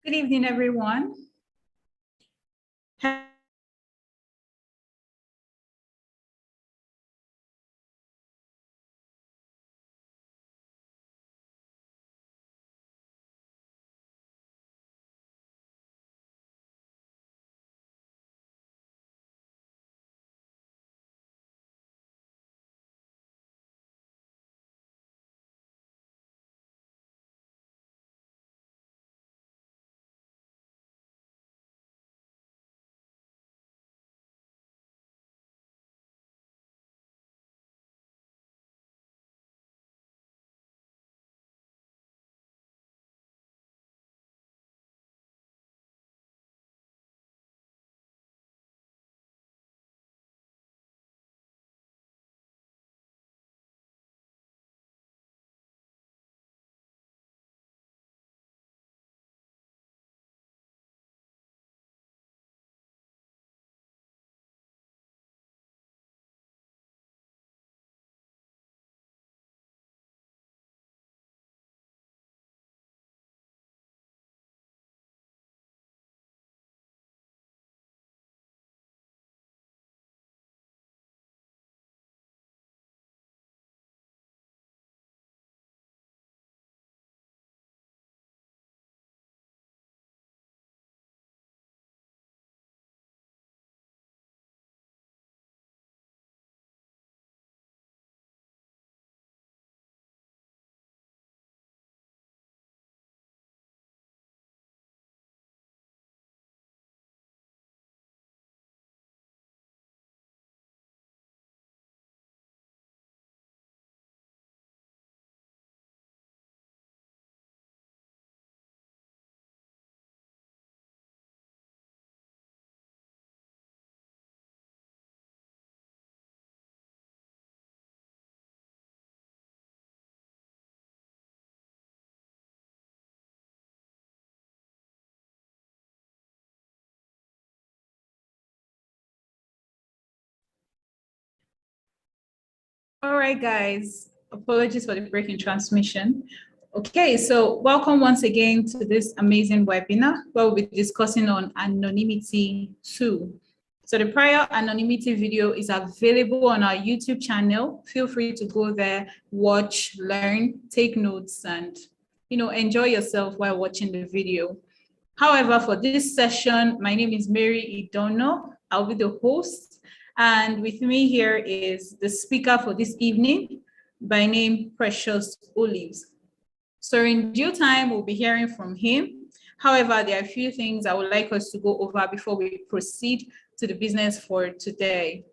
Good evening, everyone. All right, guys, apologies for the break in transmission. Okay, so welcome once again to this amazing webinar where we'll be discussing on Anonymity 2. So the prior Anonymity video is available on our YouTube channel. Feel free to go there, watch, learn, take notes, and enjoy yourself while watching the video. However, for this session, my name is Mary Idono. I'll be the host. And with me here is the speaker for this evening, by name Precious Olives. So in due time, we'll be hearing from him. However, there are a few things I would like us to go over before we proceed to the business for today.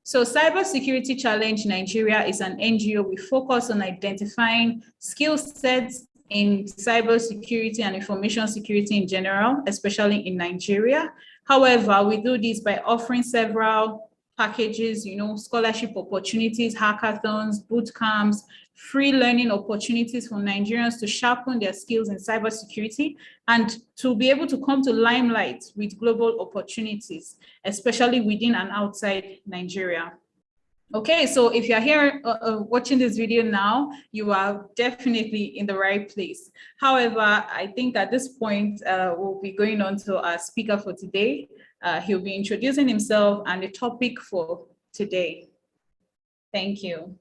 So Cybersecurity Challenge Nigeria is an NGO. We focus on identifying skill sets in cybersecurity and information security in general, especially in Nigeria. However, we do this by offering several packages, scholarship opportunities, hackathons, boot camps, free learning opportunities for Nigerians to sharpen their skills in cybersecurity and to be able to come to limelight with global opportunities, especially within and outside Nigeria. Okay, so if you're here watching this video now, you are definitely in the right place. However, I think at this point, we'll be going on to our speaker for today. He'll be introducing himself and the topic for today. Thank you.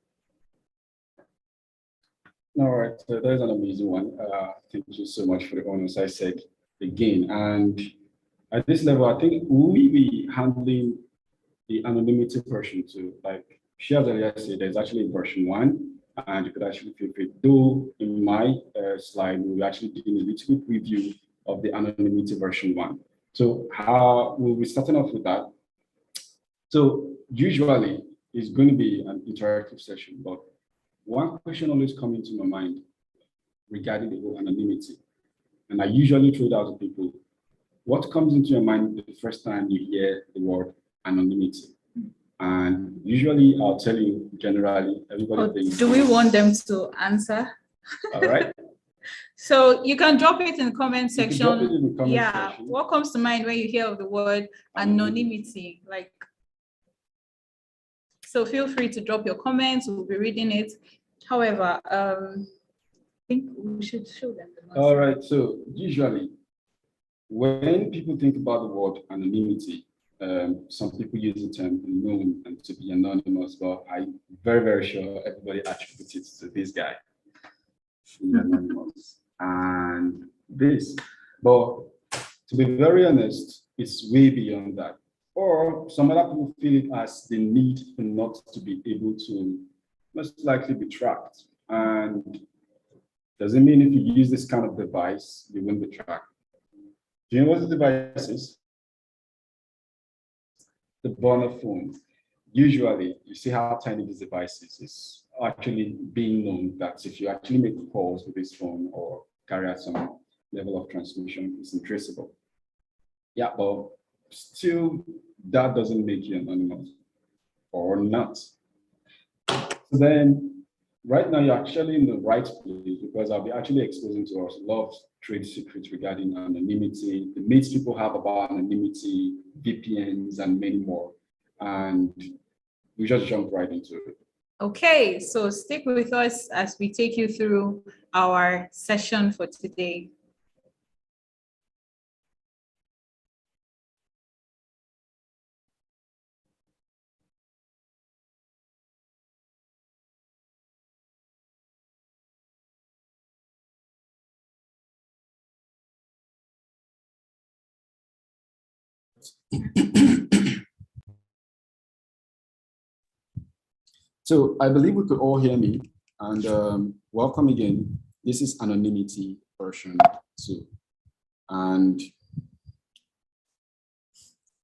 All right, so that is an amazing one. Thank you so much for the honors, CYSEC again. And at this level, I think we'll be handling the anonymity version 2. Like she has earlier said, there's actually version 1, and you could actually feel free. Though in my slide, we'll actually do a little bit review of the anonymity version 1. So how we'll be starting off with that. So usually it's going to be an interactive session, but one question always comes into my mind regarding the whole anonymity. And I usually throw it out to people. What comes into your mind the first time you hear the word anonymity? And usually I'll tell you generally, everybody thinks. Do we want them to answer? All right. So you can drop it in the comment section. Section. What comes to mind when you hear of the word anonymity? So feel free to drop your comments. We'll be reading it. However, I think we should show them. All right. So usually when people think about the word anonymity, some people use the term known and to be anonymous, but I'm very, very sure everybody attributes it to this guy, anonymous, and this. But to be very honest, it's way beyond that. Or some other people feel it as the need for not to be able to most likely be tracked. And doesn't mean if you use this kind of device, you won't be tracked. Do you know what the device is? The burner phone. Usually, you see how tiny this device is. It's actually being known that if you actually make calls with this phone or carry out some level of transmission, it's untraceable. Yeah, but still, that doesn't make you anonymous or not. So then, right now, you're actually in the right place because I'll be actually exposing to us a lot of trade secrets regarding anonymity, the myths people have about anonymity, VPNs, and many more. And we just jump right into it. Okay, so stick with us as we take you through our session for today. So I believe we could all hear me, and welcome again. This is Anonymity version 2. And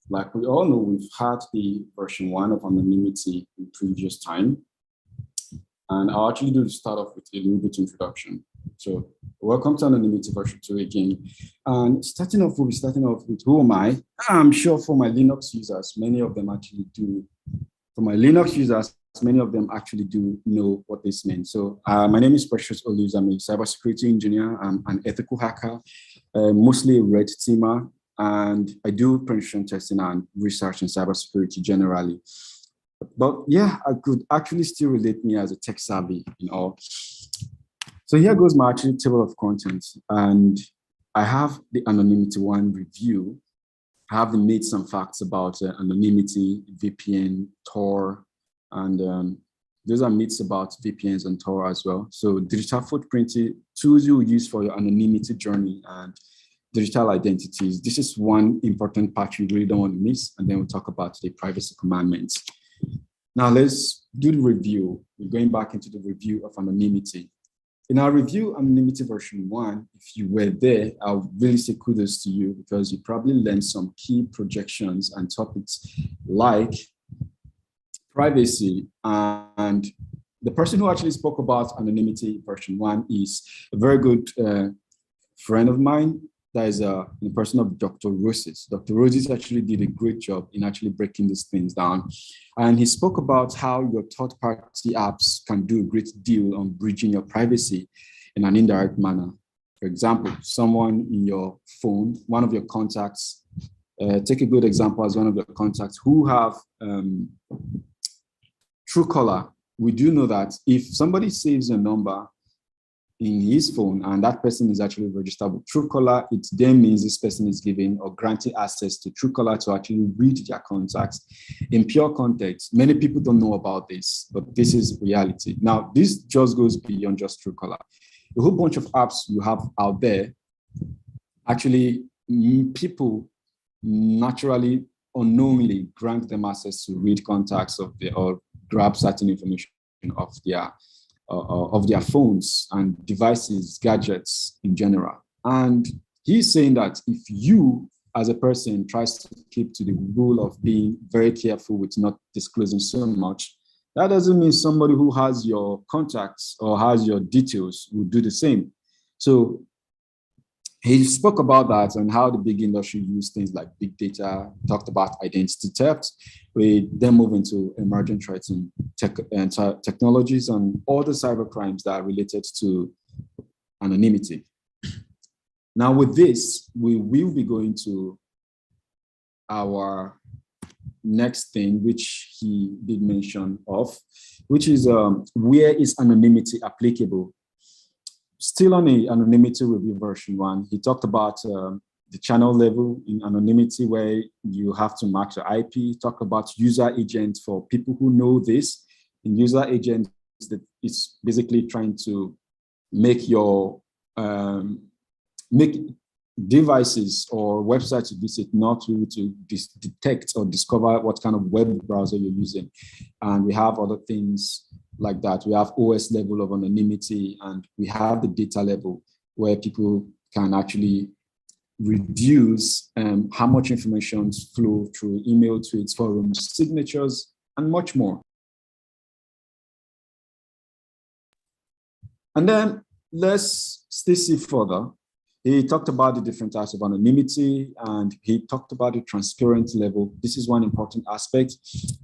like we all know, we've had the version 1 of Anonymity in previous time. And I'll actually do the start off with a little bit introduction. So welcome to Anonymity version 2 again. And starting off, we'll be starting off with who am I? I'm sure for my Linux users, many of them actually do. For my Linux users, many of them actually do know what this means. So my name is Precious Olives. I'm a cybersecurity engineer. I'm an ethical hacker, mostly a red teamer, and I do penetration testing and research in cybersecurity generally. But yeah, I could actually still relate me as a tech savvy, you know. So here goes my actual table of contents, and I have the Anonymity 1 review. I have the myths and facts about anonymity, VPN, Tor, and those are myths about VPNs and Tor as well. So digital footprint, tools you use for your anonymity journey, and digital identities. This is one important part you really don't want to miss. And then we'll talk about the privacy commandments. Now let's do the review. We're going back into the review of anonymity. In our review, Anonymity version 1, if you were there, I'll really say kudos to you because you probably learned some key projections and topics like privacy. And the person who actually spoke about Anonymity version 1 is a very good friend of mine. That is the person of Dr. Roses. Dr. Roses actually did a great job in actually breaking these things down. And he spoke about how your third-party apps can do a great deal on bridging your privacy in an indirect manner. For example, someone in your phone, one of your contacts, take a good example as one of your contacts who have Truecaller. We do know that if somebody saves a number in his phone and that person is actually registered with Truecaller, it then means this person is giving or granting access to Truecaller to actually read their contacts. In pure context, many people don't know about this, but this is reality. Now, this just goes beyond just Truecaller. A whole bunch of apps you have out there, actually people naturally, unknowingly grant them access to read contacts of their, or grab certain information of their phones and devices, gadgets in general. And he's saying that if you, as a person, tries to keep to the rule of being very careful with not disclosing so much, that doesn't mean somebody who has your contacts or has your details will do the same. So he spoke about that and how the big industry use things like big data, talked about identity theft. We then move into emerging threats in technologies and all the cyber crimes that are related to anonymity. Now with this, we will be going to our next thing, which he did mention of, which is where is anonymity applicable? Still on the Anonymity review version 1, he talked about the channel level in anonymity, where you have to mark your IP, talk about user agents for people who know this. In user agents, that it's basically trying to make your make devices or websites you visit not to detect or discover what kind of web browser you're using. And we have other things like that. We have OS level of anonymity, and we have the data level where people can actually reduce how much information flow through email, tweets, forums, signatures, and much more. And then let's still see further. He talked about the different types of anonymity, and he talked about the transparent level. This is one important aspect.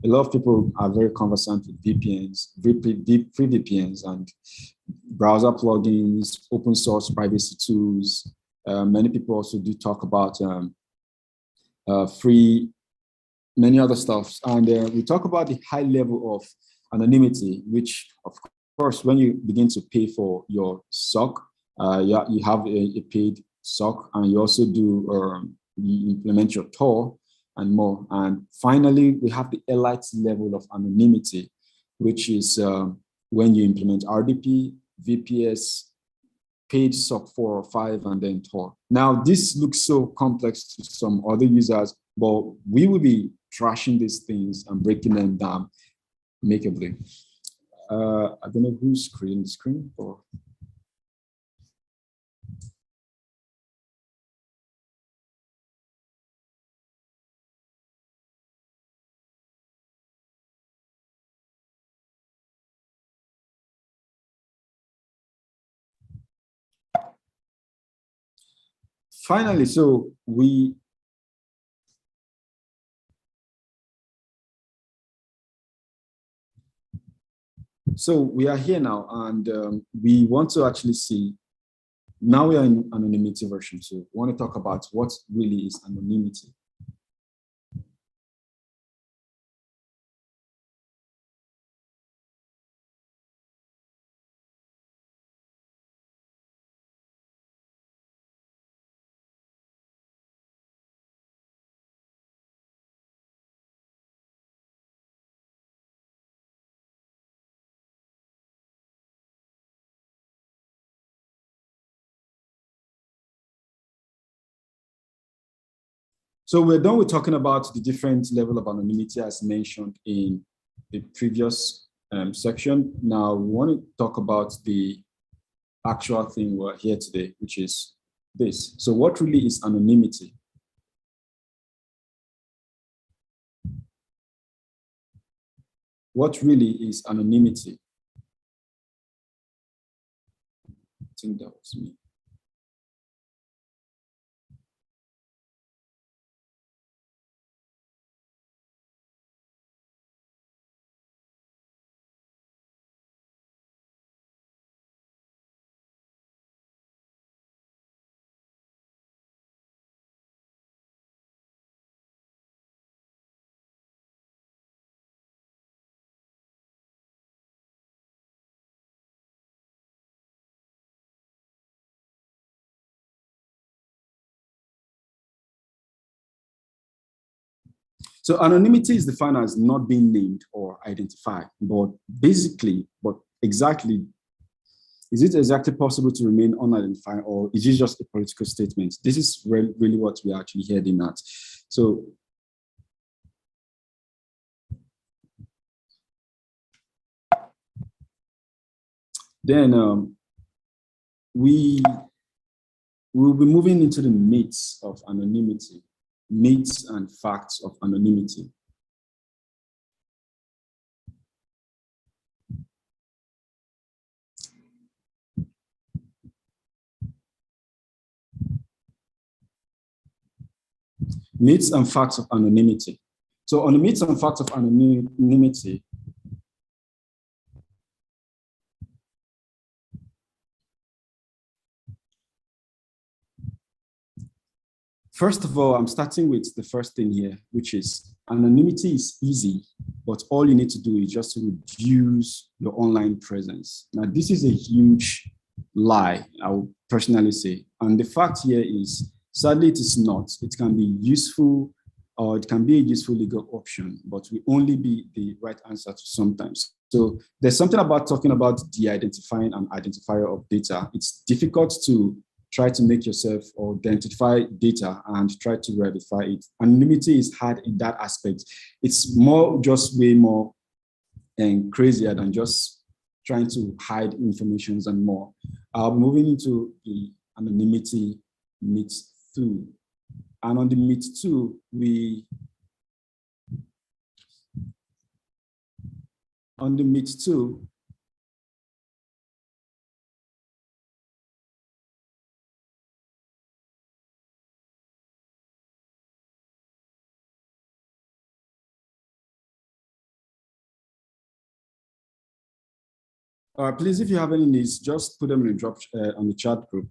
A lot of people are very conversant with VPNs, free VPNs, and browser plugins, open source privacy tools. Many people also do talk about free, many other stuff. And we talk about the high level of anonymity, which of course, when you begin to pay for your SOC, you have a paid SOC, and you also do you implement your Tor and more. And finally, we have the elite level of anonymity, which is when you implement RDP, VPS, paid SOC 4 or 5, and then Tor. Now, this looks so complex to some other users, but we will be trashing these things and breaking them down amicably. I don't know who's creating the screen or. Finally, so we are here now, and we want to actually see, now we are in anonymity version 2. We want to talk about what really is anonymity. So we're done with talking about the different level of anonymity as mentioned in the previous section. Now we want to talk about the actual thing we're here today, which is this. So what really is anonymity? What really is anonymity? I think that was me. So anonymity is defined as not being named or identified, but exactly, is it exactly possible to remain unidentified, or is it just a political statement? This is really what we're actually heading at. So then we will be moving into the myths of anonymity. Myths and facts of anonymity. Myths and facts of anonymity. So on the myths and facts of anonymity, first of all, I'm starting with the first thing here, which is anonymity is easy, but all you need to do is just to reduce your online presence. Now, this is a huge lie, I would personally say. And the fact here is Sadly, it is not. It can be useful, or it can be a useful legal option, but will only be the right answer to sometimes. So there's something about talking about de-identifying an identifier of data. It's difficult to try to make yourself or identify data and try to verify it. Anonymity is hard in that aspect. It's more, just way more and crazier than just trying to hide information and more. Moving into the anonymity myth 2. And on the myth 2, on the myth 2, please, if you have any needs, just put them in the drop on the chat group.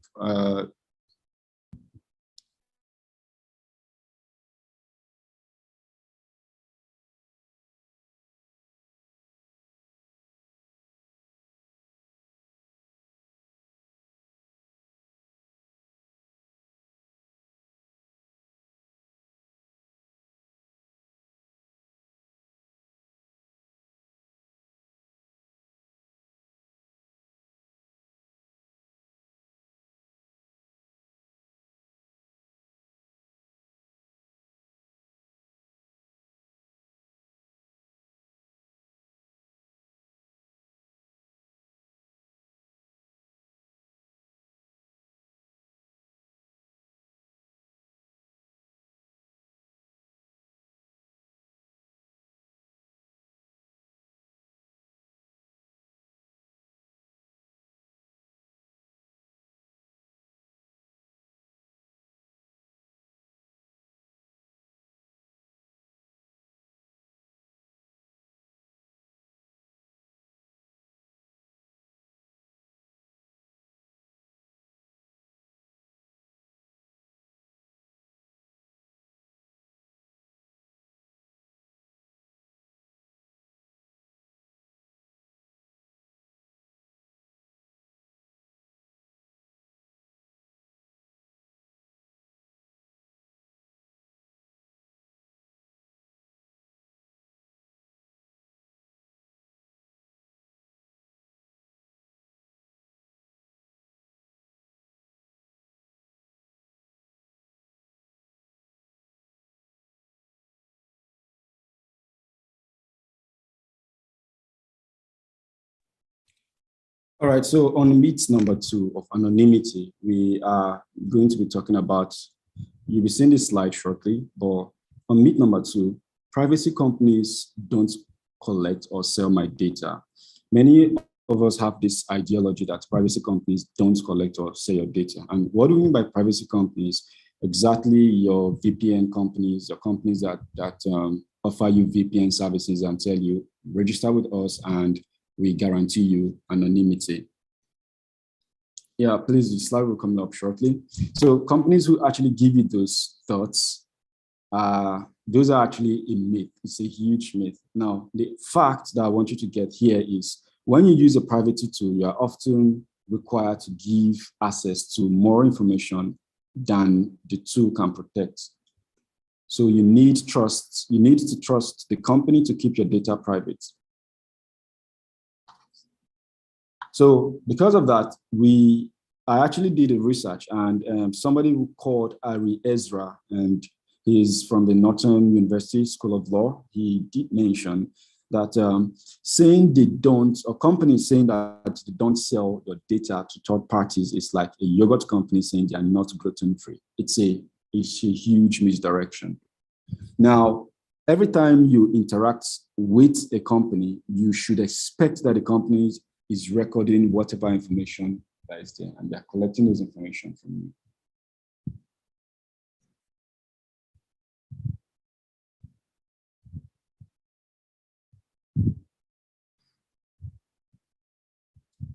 All right, so on myth number 2 of anonymity, we are going to be talking about, you'll be seeing this slide shortly, but on myth number 2, privacy companies don't collect or sell my data. Many of us have this ideology that privacy companies don't collect or sell your data. And what do we mean by privacy companies? Exactly your VPN companies, your companies that offer you VPN services and tell you, register with us and we guarantee you anonymity. Yeah, please, the slide will come up shortly. So companies who actually give you those thoughts, those are actually a myth. It's a huge myth. Now, the fact that I want you to get here is when you use a privacy tool, you are often required to give access to more information than the tool can protect. So you need trust. You need to trust the company to keep your data private. So because of that, I actually did a research, and somebody who called Ari Ezra, and he's from the Northern University School of Law, he did mention that saying they don't, or companies saying that they don't sell your data to third parties is like a yogurt company saying they are not gluten-free. It's a huge misdirection. Now, every time you interact with a company, you should expect that the company is recording whatever information that is there, and they're collecting those information from you.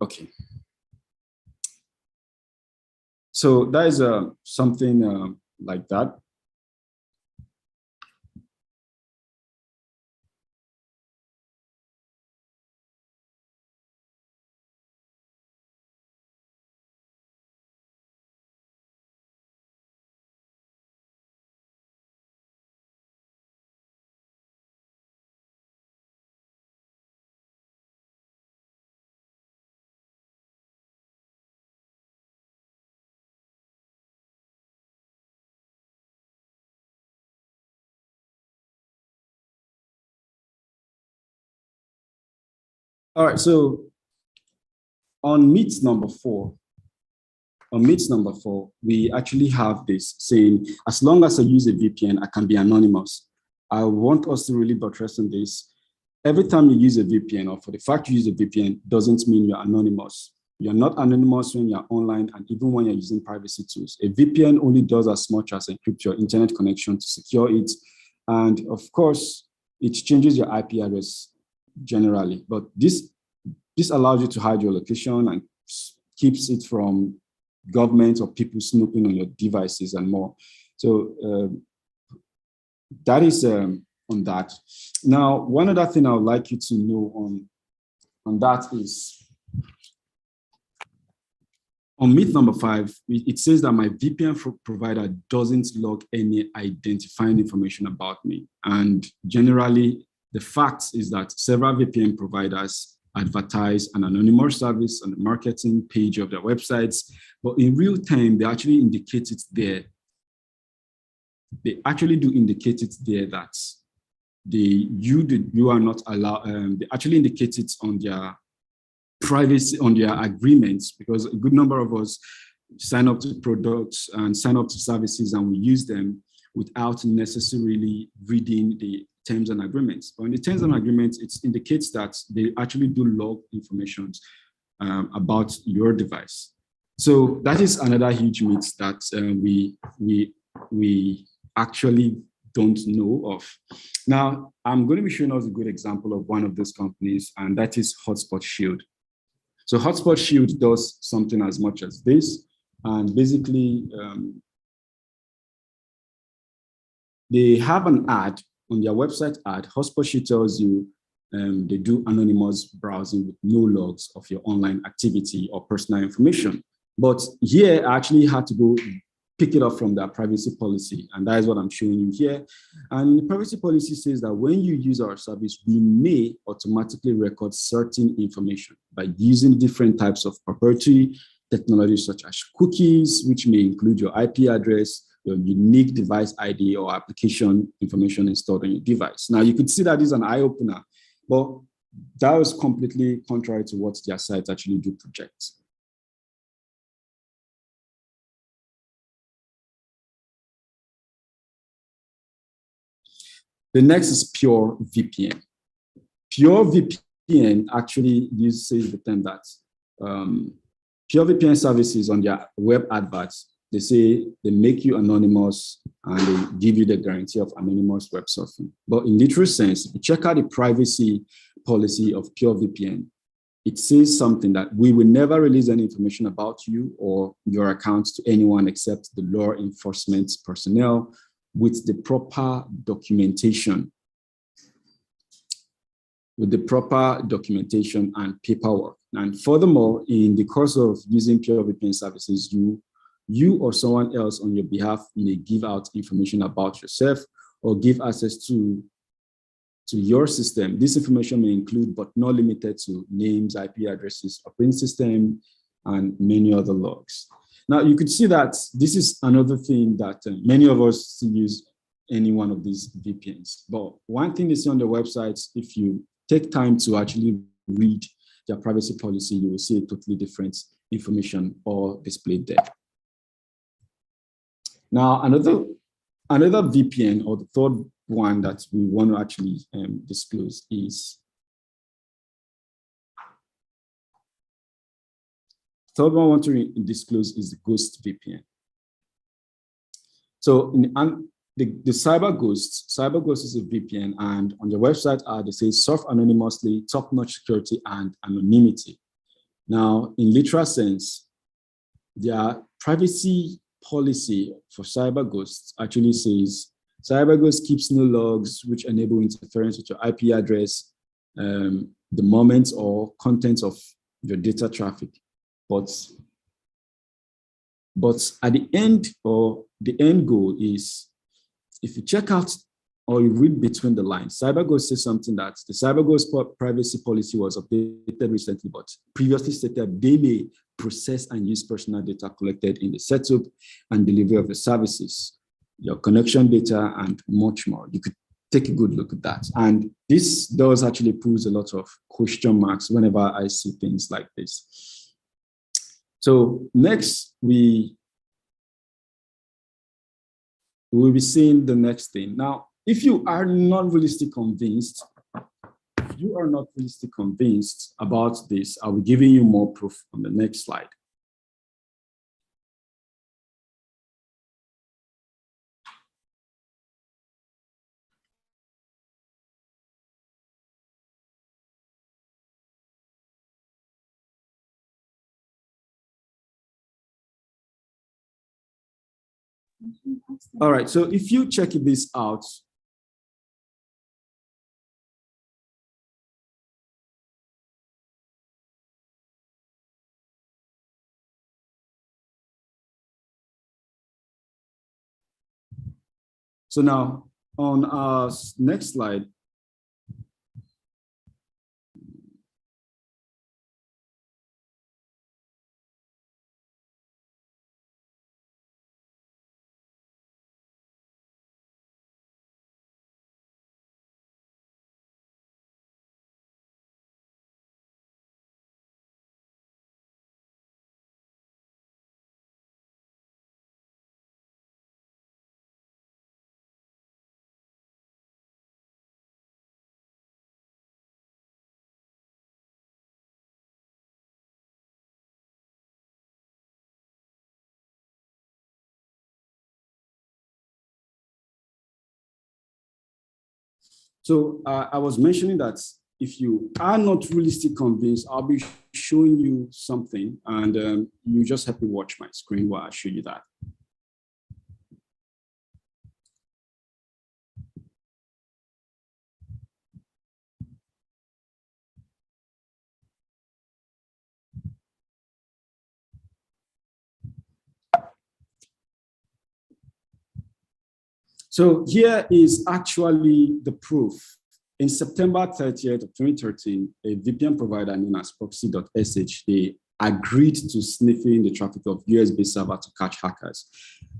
Okay. So that is something like that. All right, so on myth number four, we actually have this saying, as long as I use a VPN, I can be anonymous. I want us to really buttress on this. Every time you use a VPN, or for the fact you use a VPN, doesn't mean you're anonymous. You're not anonymous when you're online, and even when you're using privacy tools. A VPN only does as much as encrypt your internet connection to secure it. And of course, it changes your IP address generally, but this allows you to hide your location and keeps it from government or people snooping on your devices and more. So that is on that. Now, one other thing I would like you to know on that is, on myth number 5, it says that my VPN provider doesn't log any identifying information about me. And generally, the fact is that several VPN providers advertise an anonymous service on the marketing page of their websites, but in real time, they actually indicate it there. They actually do indicate it there that you are not allowed. They actually indicate it on their privacy, on their agreements, because a good number of us sign up to products and sign up to services and we use them without necessarily reading the terms and agreements. But in the terms and agreements, it indicates that they actually do log information about your device. So that is another huge myth that we actually don't know of. Now, I'm going to be showing us a good example of one of those companies, and that is Hotspot Shield. So Hotspot Shield does something as much as this, and basically they have an ad on their website ad. Hotspot Shield tells you they do anonymous browsing with no logs of your online activity or personal information. But here I actually had to go pick it up from their privacy policy, and that is what I'm showing you here. And the privacy policy says that when you use our service, we may automatically record certain information by using different types of proprietary technologies such as cookies, which may include your IP address, your unique device ID, or application information installed on your device. Now, you could see that is an eye-opener, but that was completely contrary to what their sites actually do project. The next is Pure VPN. Pure VPN actually uses the term that Pure VPN services on their web adverts, they say they make you anonymous and they give you the guarantee of anonymous web surfing. But in literal sense, if you check out the privacy policy of Pure VPN, it says something that we will never release any information about you or your accounts to anyone except the law enforcement personnel with the proper documentation. And paperwork. And furthermore, in the course of using Pure VPN services, you or someone else on your behalf may give out information about yourself or give access to your system. This information may include, but not limited to, names, IP addresses, operating system, and many other logs. Now, you could see that this is another thing that many of us use any one of these VPNs. But one thing they see on the websites, if you take time to actually read their privacy policy, you will see a totally different information all displayed there. Now, another VPN, or the third one that we want to actually disclose is, third one I want to disclose is the Ghost VPN. So the CyberGhost is a VPN, and on their website they say surf anonymously, top-notch security, and anonymity. Now, in literal sense, their privacy policy for CyberGhost actually says CyberGhost keeps no logs which enable interference with your IP address, the moments or contents of your data traffic. But at the end, or the end goal is, if you check out or you read between the lines, CyberGhost says something that the CyberGhost privacy policy was updated recently, but previously stated they may process and use personal data collected in the setup and delivery of the services, your connection data, and much more. take a good look at that. And this does actually pose a lot of question marks whenever I see things like this. So next, we will be seeing the next thing. Now, if you are not realistically convinced, about this, I'll be giving you more proof on the next slide. All right, so if you check this out, so now on our next slide, so I was mentioning that if you are not realistically convinced, I'll be showing you something, and you just have to watch my screen while I show you that. So here is actually the proof. In September 30th of 2013, a VPN provider known as proxy.sh, they agreed to sniffing the traffic of US-based server to catch hackers.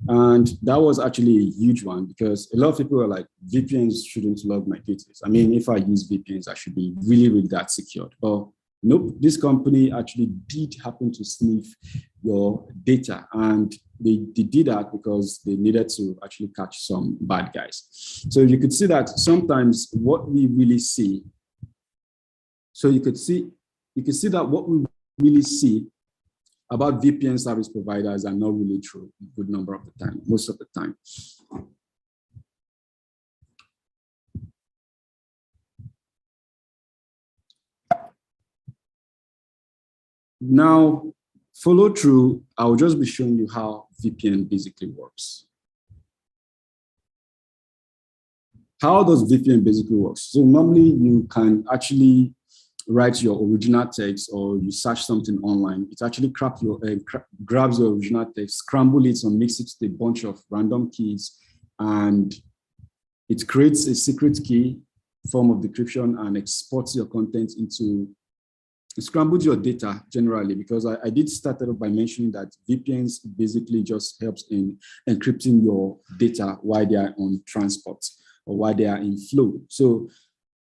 And that was actually a huge one because a lot of people were like, VPNs shouldn't log my data. I mean, if I use VPNs, I should be really that secured. But nope, this company actually did happen to sniff your data. And they did that because they needed to actually catch some bad guys. So you could see that sometimes what we really see, you can see that what we really see about VPN service providers are not really true a good number of the time, most of the time. Now, follow through, I'll just be showing you how VPN basically works. How does VPN basically work? So normally you can actually write your original text or you search something online. It actually grabs your original text, scramble it and mix it with a bunch of random keys, and it creates a secret key form of decryption and exports your content into scrambled your data generally, because I did start off by mentioning that VPNs basically just helps in encrypting your data while they are on transport or while they are in flow. So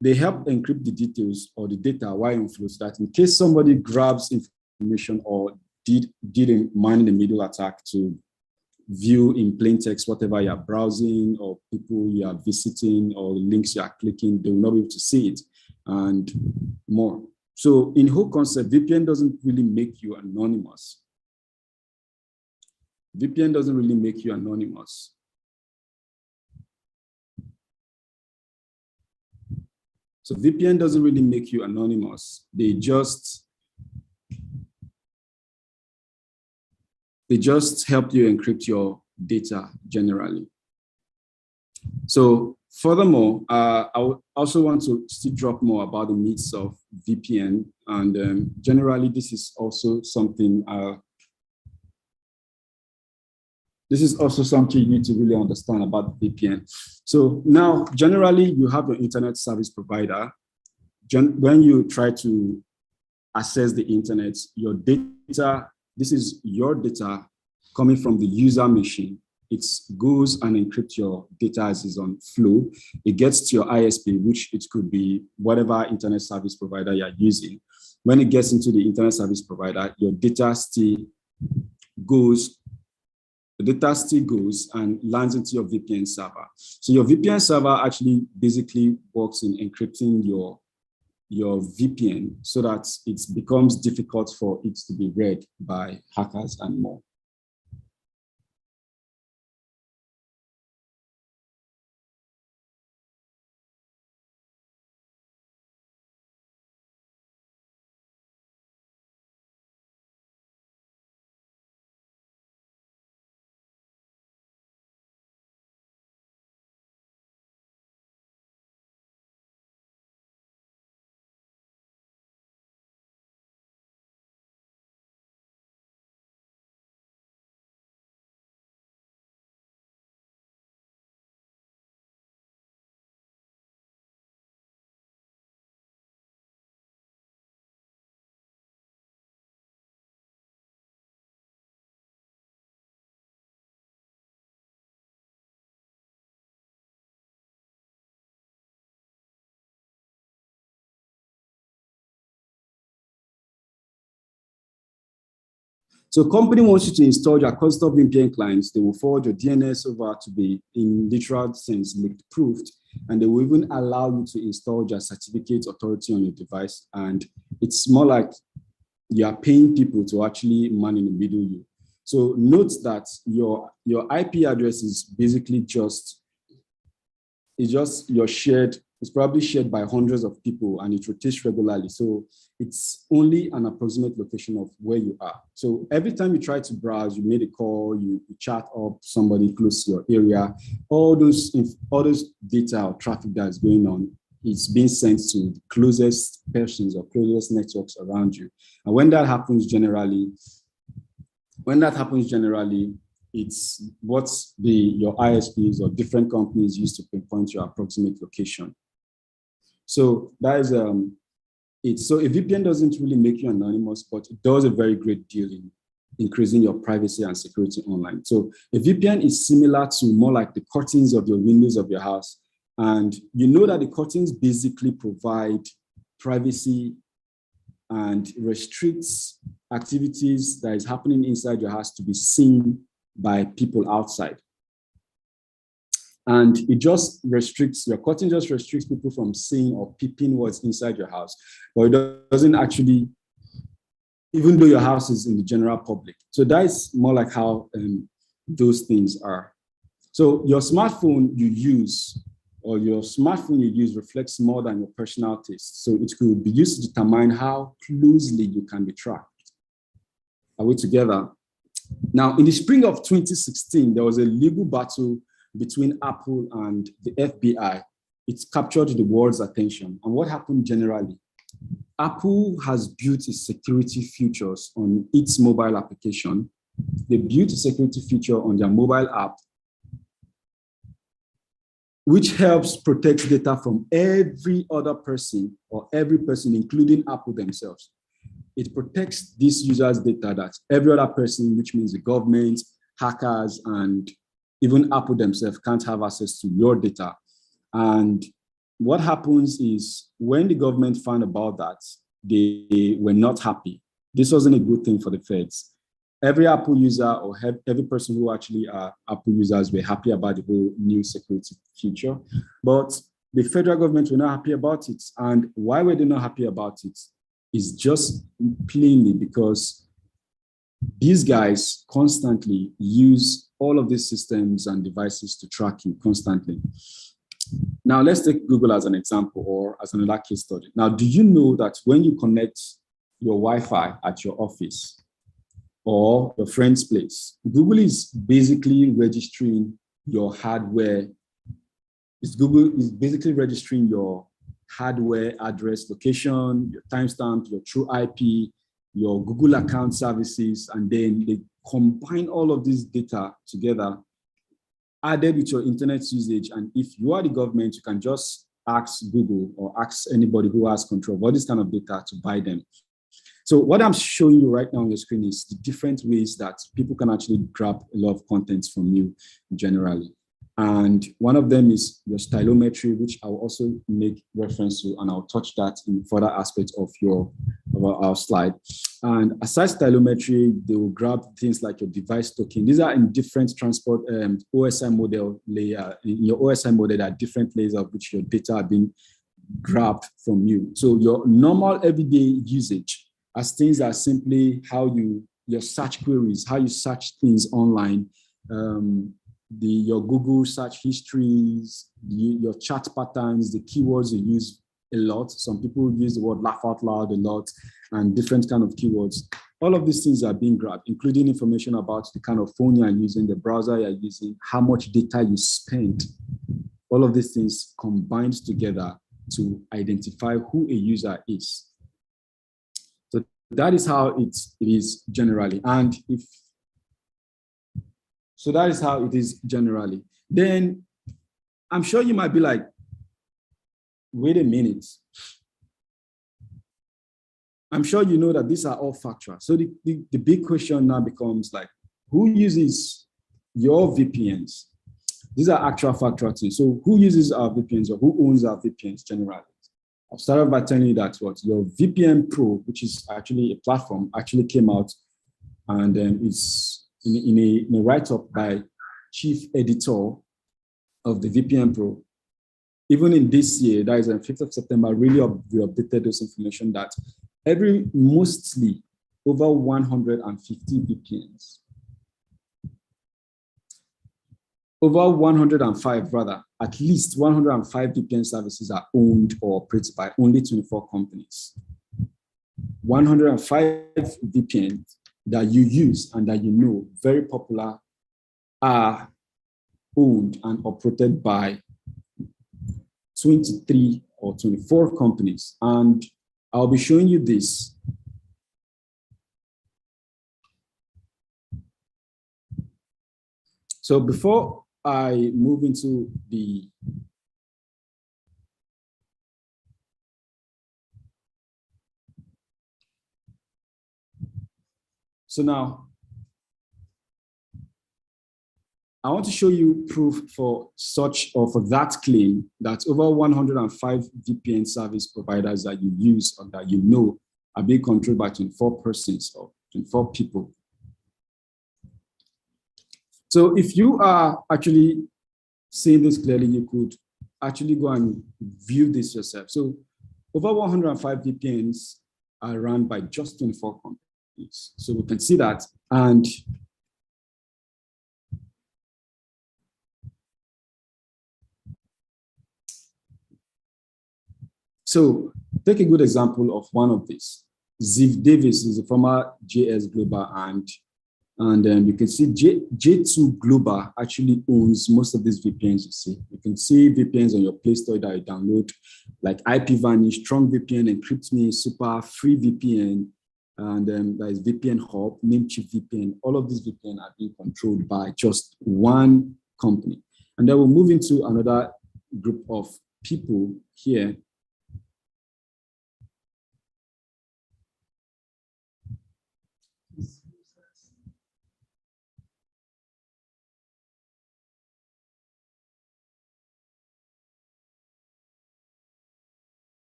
they help encrypt the details or the data while in flow, so that in case somebody grabs information or did a man-in-the-middle attack to view in plain text whatever you're browsing or people you are visiting or links you are clicking, they will not be able to see it and more. So in whole concept, VPN doesn't really make you anonymous. VPN doesn't really make you anonymous. So VPN doesn't really make you anonymous. They just help you encrypt your data generally. So furthermore, I would also want to still drop more about the myths of VPN. And generally, this is also something you need to really understand about VPN. So now, generally, you have your internet service provider. When you try to access the internet, your data, this is your data coming from the user machine it goes and encrypts your data as is on flow. It gets to your ISP, which it could be whatever internet service provider you're using. When it gets into the internet service provider, your data still goes and lands into your VPN server. So your VPN server actually basically works in encrypting your VPN so that it becomes difficult for it to be read by hackers and more. So company wants you to install your custom VPN clients. They will forward your DNS over to be, in literal sense, leaked proofed, and they will even allow you to install your certificate authority on your device. And it's more like you are paying people to actually man in the middle you. So note that your IP address is basically it's probably shared by hundreds of people and it rotates regularly. So it's only an approximate location of where you are. So every time you try to browse, you made a call, you chat up somebody close to your area, all those data or traffic that is going on, it's being sent to the closest persons or closest networks around you. And when that happens generally, it's what your ISPs or different companies use to pinpoint your approximate location. So that is it. So a VPN doesn't really make you anonymous, but it does a very great deal in increasing your privacy and security online. So a VPN is similar to more like the curtains of your windows of your house. And you know that the curtains basically provide privacy and restricts activities that is happening inside your house to be seen by people outside. And it just restricts, your curtain just restricts people from seeing or peeping what's inside your house. But it doesn't actually, even though your house is in the general public. So that is more like how those things are. So your smartphone you use reflects more than your personal taste. So it could be used to determine how closely you can be tracked. Are we together? Now, in the spring of 2016, there was a legal battle between Apple and the FBI. It captured the world's attention. And what happened generally? Apple has built its security features on its mobile application. They built a security feature on their mobile app, which helps protect data from every other person or every person, including Apple themselves. It protects this user's data that every other person, which means the government, hackers, and even Apple themselves can't have access to your data. And what happens is when the government found about that, they were not happy. This wasn't a good thing for the feds. Every Apple user or every person who actually are Apple users were happy about the whole new security feature, but the federal government were not happy about it. And why were they not happy about it? Is just plainly because these guys constantly use all of these systems and devices to track you constantly. Now, let's take Google as an example or as another case study. Now, do you know that when you connect your Wi-Fi at your office or your friend's place, Google is basically registering your hardware. Google is basically registering your hardware address, location, your timestamp, your true IP, your Google account services, and then they combine all of this data together, added with your internet usage. And if you are the government, you can just ask Google or ask anybody who has control of all this kind of data to buy them. So what I'm showing you right now on your screen is the different ways that people can actually grab a lot of content from you generally. And one of them is your stylometry, which I'll also make reference to, and I'll touch that in further aspects of our slide. And aside stylometry, they will grab things like your device token. These are in different transport OSI model layer. In your OSI model, there are different layers of which your data are being grabbed from you. So your normal everyday usage as things are simply how your search queries, how you search things online, your Google search histories, your chat patterns, the keywords you use a lot. Some people use the word laugh out loud a lot and different kind of keywords. All of these things are being grabbed, including information about the kind of phone you're using, the browser you're using, how much data you spend. All of these things combined together to identify who a user is. So that is how it is generally. And so that is how it is generally. Then I'm sure you might be like, wait a minute. I'm sure you know that these are all factual. So the big question now becomes like, who uses your VPNs? These are actual factual things. So who uses our VPNs or who owns our VPNs generally? I'll start off by telling you that what your VPN Pro, which is actually a platform, actually came out and it's in a write-up by chief editor of the VPN Pro. Even in this year, that is on 5th of September, really we updated those information that mostly over 150 VPNs, over 105 rather, at least 105 VPN services are owned or operated by only 24 companies. 105 VPNs that you use and that you know, very popular, are owned and operated by 23 or 24 companies. And I'll be showing you this. So before I move into so now I want to show you proof for that claim that over 105 VPN service providers that you use or that you know are being controlled by 24 persons or 24 people. So if you are actually seeing this clearly, you could actually go and view this yourself. So over 105 VPNs are run by just 24 companies. So we can see that. And so take a good example of one of these. Ziv Davis is a former JS Global, and you can see J2 Global actually owns most of these VPNs. You can see VPNs on your Play Store that you download, like IPVanish, Strong VPN, EncryptMe, Super, Free VPN, and there is VPN Hub, Namecheap VPN. All of these VPN are being controlled by just one company. And then we'll move into another group of people here.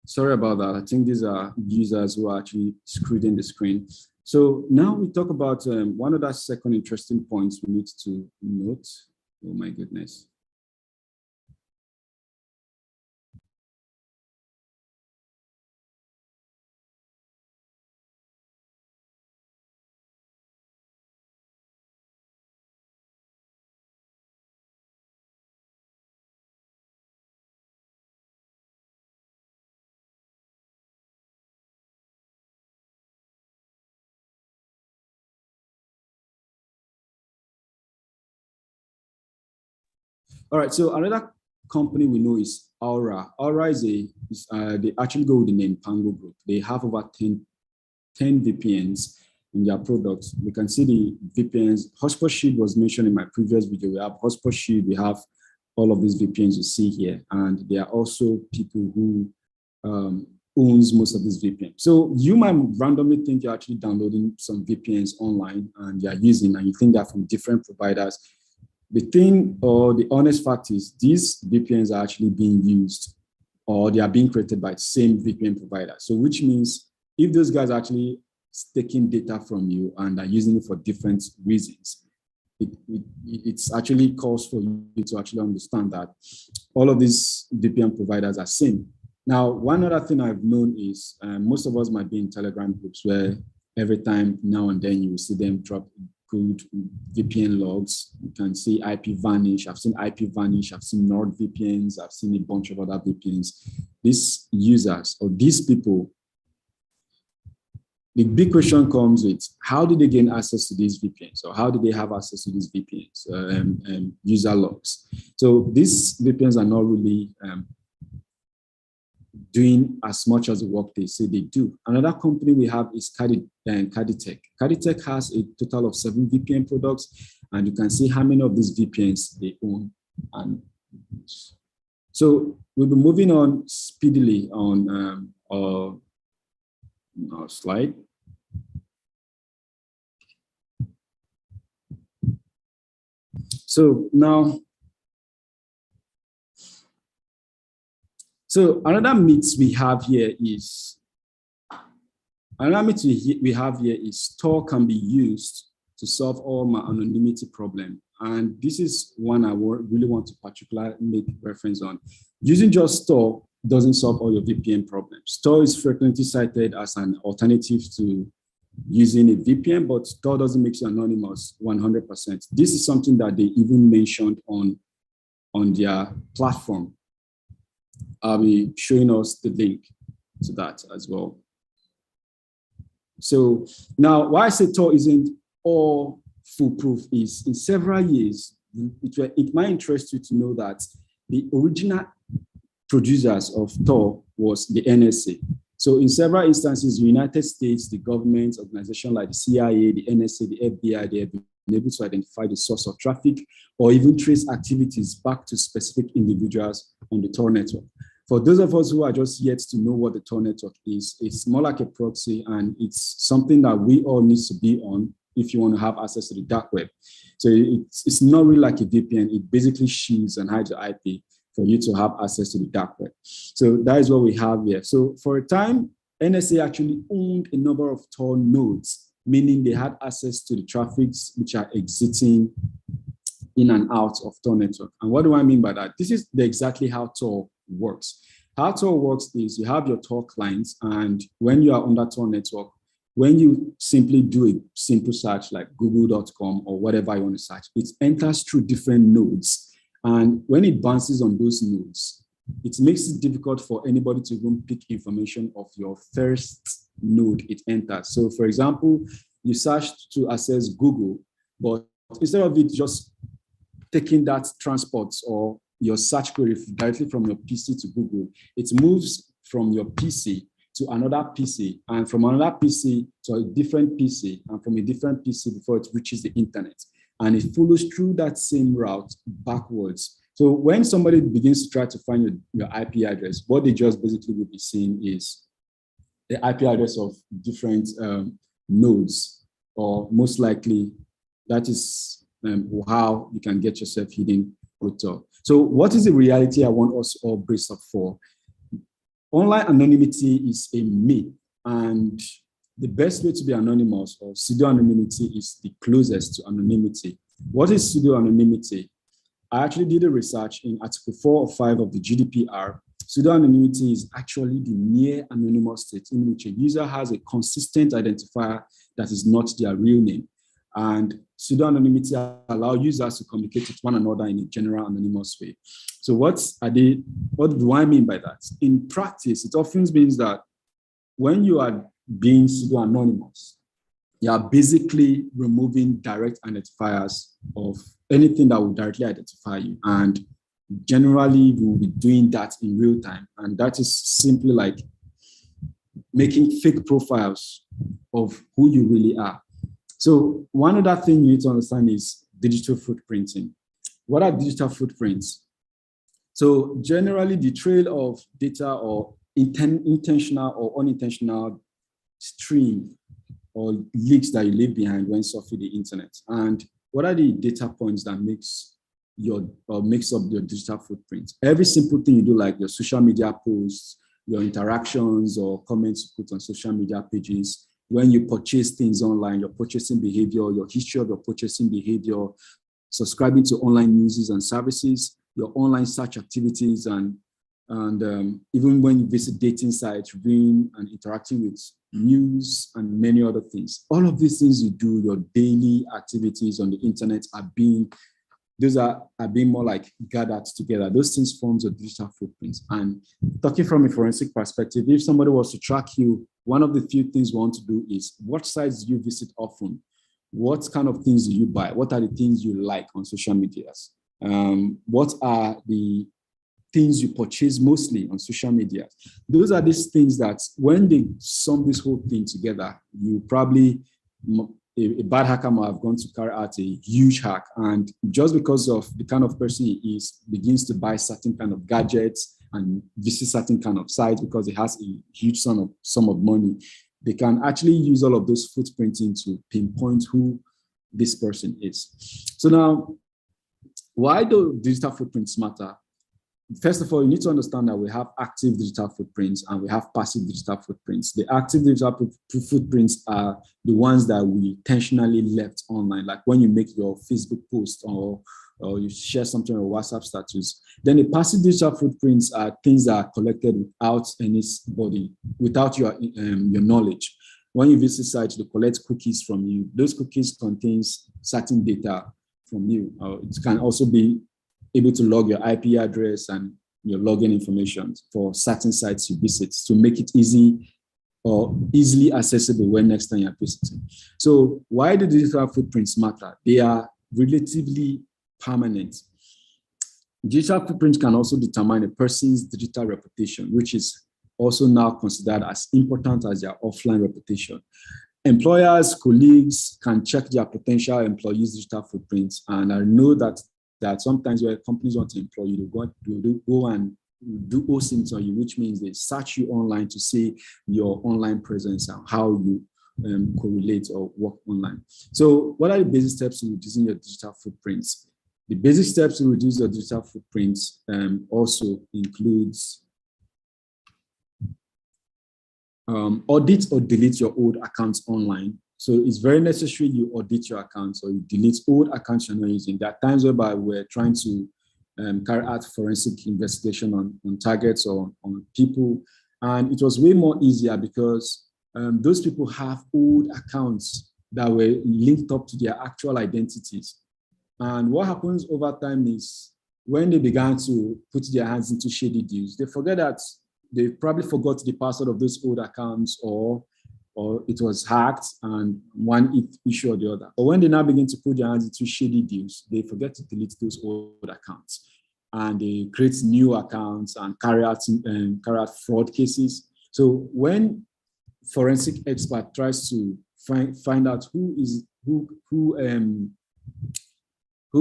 Sorry about that. I think these are users who are actually screwed in the screen. So now we talk about one other second interesting points we need to note. Oh my goodness. All right, so another company we know is Aura. Aura they actually go with the name Pango Group. They have over 10 VPNs in their products. We can see the VPNs. Hotspot Shield was mentioned in my previous video. We have Hotspot Shield, we have all of these VPNs you see here, and there are also people who owns most of these VPNs. So you might randomly think you're actually downloading some VPNs online and you're using, and you think they're from different providers. The thing, or the honest fact is, these VPNs are actually being used, or they are being created by the same VPN provider. So which means if those guys are actually taking data from you and are using it for different reasons, it's actually cause for you to actually understand that all of these VPN providers are same. Now, one other thing I've known is most of us might be in Telegram groups where every time now and then you will see them drop good VPN logs. You can see IP vanish. I've seen IP vanish. I've seen NordVPNs. I've seen a bunch of other VPNs. These users or these people, the big question comes with, how did they gain access to these VPNs, or how did they have access to these VPNs, user logs? So these VPNs are not really doing as much as the work they say they do. Another company we have is Caditech. Caditech has a total of 7 VPN products, and you can see how many of these VPNs they own and use. So we'll be moving on speedily on our slide. So now, another myth we have here is, Tor can be used to solve all my anonymity problem. And this is one I really want to particularly make reference on. Using just Tor doesn't solve all your VPN problems. Tor is frequently cited as an alternative to using a VPN, but Tor doesn't make you anonymous 100%. This is something that they even mentioned on their platform. I'll be showing us the link to that as well. So now, why I say Tor isn't all foolproof is, in several years, it might interest you to know that the original producers of Tor was the NSA. So in several instances, the United States, the government, organizations like the CIA, the NSA, the FBI, they have been able to identify the source of traffic or even trace activities back to specific individuals on the Tor network. For those of us who are just yet to know what the Tor network is, it's more like a proxy, and it's something that we all need to be on if you want to have access to the dark web. So it's not really like a VPN. It basically shields and hides your IP for you to have access to the dark web. So that is what we have here. So for a time, NSA actually owned a number of Tor nodes, meaning they had access to the traffics which are exiting in and out of Tor network. And what do I mean by that? This is exactly how Tor works. How Tor works is you have your Tor clients, and when you are on that Tor network, when you simply do a simple search like google.com or whatever you want to search, it enters through different nodes. And when it bounces on those nodes, it makes it difficult for anybody to even pick information of your first node it enters. So for example, you search to access Google, but instead of it just taking that transport or your search query directly from your PC to Google, it moves from your PC to another PC, and from another PC to a different PC, and from a different PC before it reaches the internet. And it follows through that same route backwards. So when somebody begins to try to find your IP address, what they just basically will be seeing is the IP address of different nodes, or most likely that is how you can get yourself hidden with Tor. So what is the reality I want us all brace up for? Online anonymity is a myth, and the best way to be anonymous, or pseudo-anonymity, is the closest to anonymity. What is pseudo-anonymity? I actually did a research in Article 4 or 5 of the GDPR. Pseudo-anonymity is actually the near anonymous state in which a user has a consistent identifier that is not their real name. And pseudo-anonymity allows users to communicate with one another in a general anonymous way. So what do I mean by that? In practice, it often means that when you are being pseudo-anonymous, you are basically removing direct identifiers of anything that will directly identify you. And generally we will be doing that in real time. And that is simply like making fake profiles of who you really are. So one other thing you need to understand is digital footprinting. What are digital footprints? So generally the trail of data or intentional or unintentional stream or leaks that you leave behind when surfing the internet. And what are the data points that makes up your digital footprint? Every simple thing you do, like your social media posts, your interactions or comments you put on social media pages, when you purchase things online, your purchasing behavior, your history of your purchasing behavior, subscribing to online news and services, your online search activities, and even when you visit dating sites, reviewing and interacting with news and many other things. All of these things you do, your daily activities on the internet are being more like gathered together. Those things forms a digital footprint. And talking from a forensic perspective, if somebody was to track you, one of the few things we want to do is what sites do you visit often? What kind of things do you buy? What are the things you like on social medias? What are the things you purchase mostly on social media? Those are these things that when they sum this whole thing together, you probably, a bad hacker might have gone to carry out a huge hack. And just because of the kind of person he is, begins to buy certain kind of gadgets and visit certain kind of sites because he has a huge sum of money. They can actually use all of those footprinting to pinpoint who this person is. So now, why do digital footprints matter? First of all, you need to understand that we have active digital footprints and we have passive digital footprints. The active digital footprints are the ones that we intentionally left online, like when you make your Facebook post or you share something on WhatsApp status. Then the passive digital footprints are things that are collected without anybody, without your knowledge. When you visit sites, they collect cookies from you. Those cookies contains certain data from you. It can also be able to log your IP address and your login information for certain sites you visit to make it easy or easily accessible when next time you're visiting. So why do digital footprints matter? They are relatively permanent. Digital footprints can also determine a person's digital reputation, which is also now considered as important as their offline reputation. Employers, colleagues can check their potential employees' digital footprints, and I know that sometimes where companies want to employ you, they go and do OSINT on you, which means they search you online to see your online presence and how you correlate or work online. So what are the basic steps in reducing your digital footprints? The basic steps to reduce your digital footprints also includes audit or delete your old accounts online. So it's very necessary you audit your accounts or you delete old accounts you're not using. There are times whereby we're trying to carry out forensic investigation on targets or on people. And it was way more easier because those people have old accounts that were linked up to their actual identities. And what happens over time is when they began to put their hands into shady deals, they forget that they probably forgot the password of those old accounts or it was hacked and one issue or the other. But when they now begin to put their hands into shady deals, they forget to delete those old accounts and they create new accounts and carry out fraud cases. So when forensic expert tries to find out who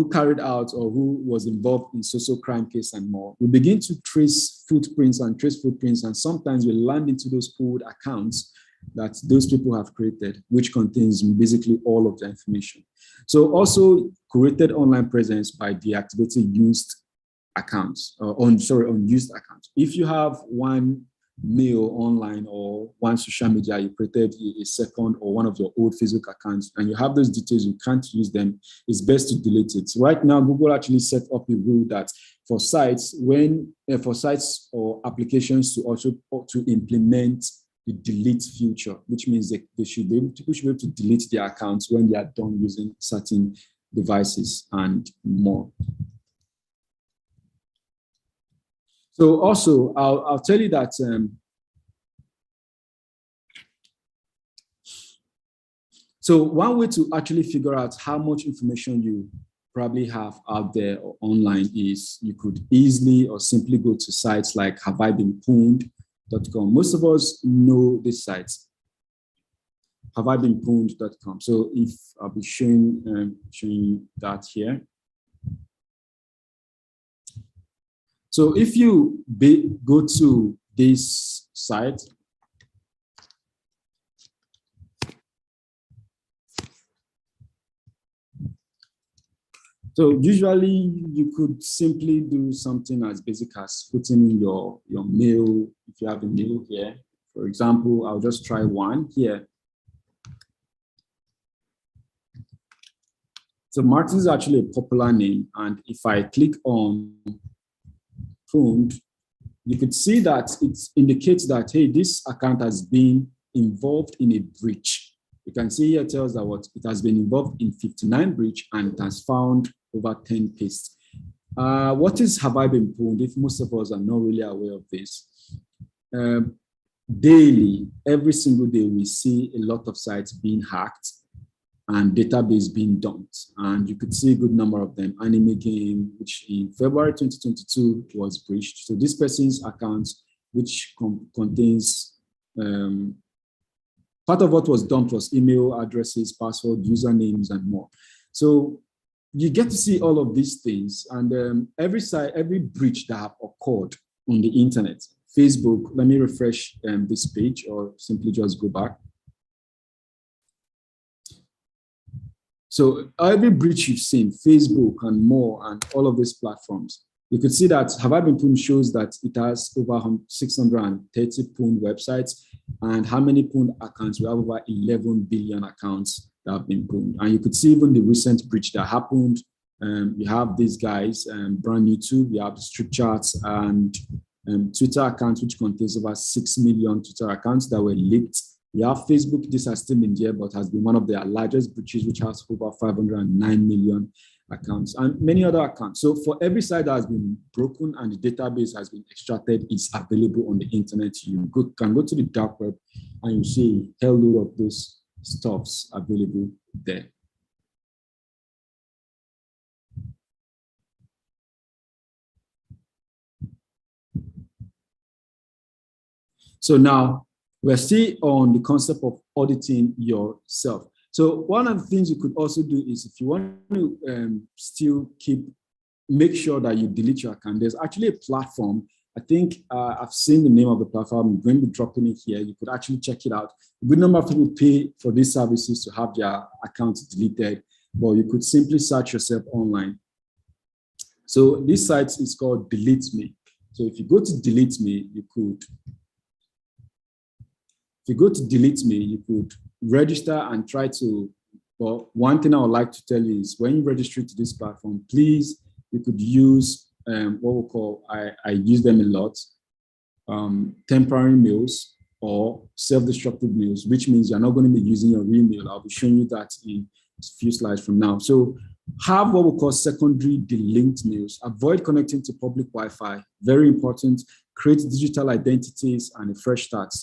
carried out or who was involved in social crime case and more, we begin to trace footprints, and sometimes we land into those old accounts that those people have created, which contains basically all of the information. So also curated online presence by deactivating used accounts, unused accounts. If you have one mail online or one social media, you created a second or one of your old Facebook accounts and you have those details, you can't use them, it's best to delete it. Right now, Google actually set up a rule that for sites or applications to implement the delete feature, which means people should be able to delete their accounts when they are done using certain devices and more. So also, I'll tell you that so one way to actually figure out how much information you probably have out there or online is you could easily or simply go to sites like haveibeenpwned.com. Most of us know this site, haveibeenpwned.com. So if I'll be showing you that here. So if you go to this site, so usually you could simply do something as basic as putting in your mail, if you have a mail here. For example, I'll just try one here. So Martin is actually a popular name, and if I click on phone, you could see that it indicates that, hey, this account has been involved in a breach. You can see here it tells that what it has been involved in 59 breach and it has found over 10 pastes. What is have I been pwned? If most of us are not really aware of this, daily, every single day, we see a lot of sites being hacked and database being dumped. And you could see a good number of them. Anime Game, which in February 2022 was breached. So this person's account, which contains part of what was dumped was email addresses, password, usernames, and more. So you get to see all of these things, and every site, every breach that have occurred on the internet. Facebook, let me refresh this page or simply just go back. So every breach you've seen, Facebook and more, and all of these platforms, you could see that Have I Been Pwned shows that it has over 630 pwned websites, and how many pwned accounts? We have over 11 billion accounts that have been pwned. And you could see even the recent breach that happened. You have these guys, brand YouTube, you have Street Charts and Twitter accounts, which contains over 6 million Twitter accounts that were leaked. You have Facebook, this has still been there, but has been one of their largest breaches, which has over 509 million accounts and many other accounts. So for every site that has been broken and the database has been extracted, it's available on the internet. You can go to the dark web and you see a hell load of those stuffs available there. So now we're still on the concept of auditing yourself. So one of the things you could also do is if you want to still make sure that you delete your account, there's actually a platform. I think I've seen the name of the platform. I'm going to be dropping it here. You could actually check it out. A good number of people pay for these services to have their accounts deleted, but you could simply search yourself online. So this site is called Delete Me. So if you go to Delete Me, you could register and try to, well, one thing I would like to tell you is when you register to this platform, please, you could use what we call, I use them a lot, temporary mails or self-destructive mails, which means you're not going to be using your real mail. I'll be showing you that in a few slides from now. So have what we call secondary delinked mails. Avoid connecting to public Wi-Fi. Very important. Create digital identities and a fresh start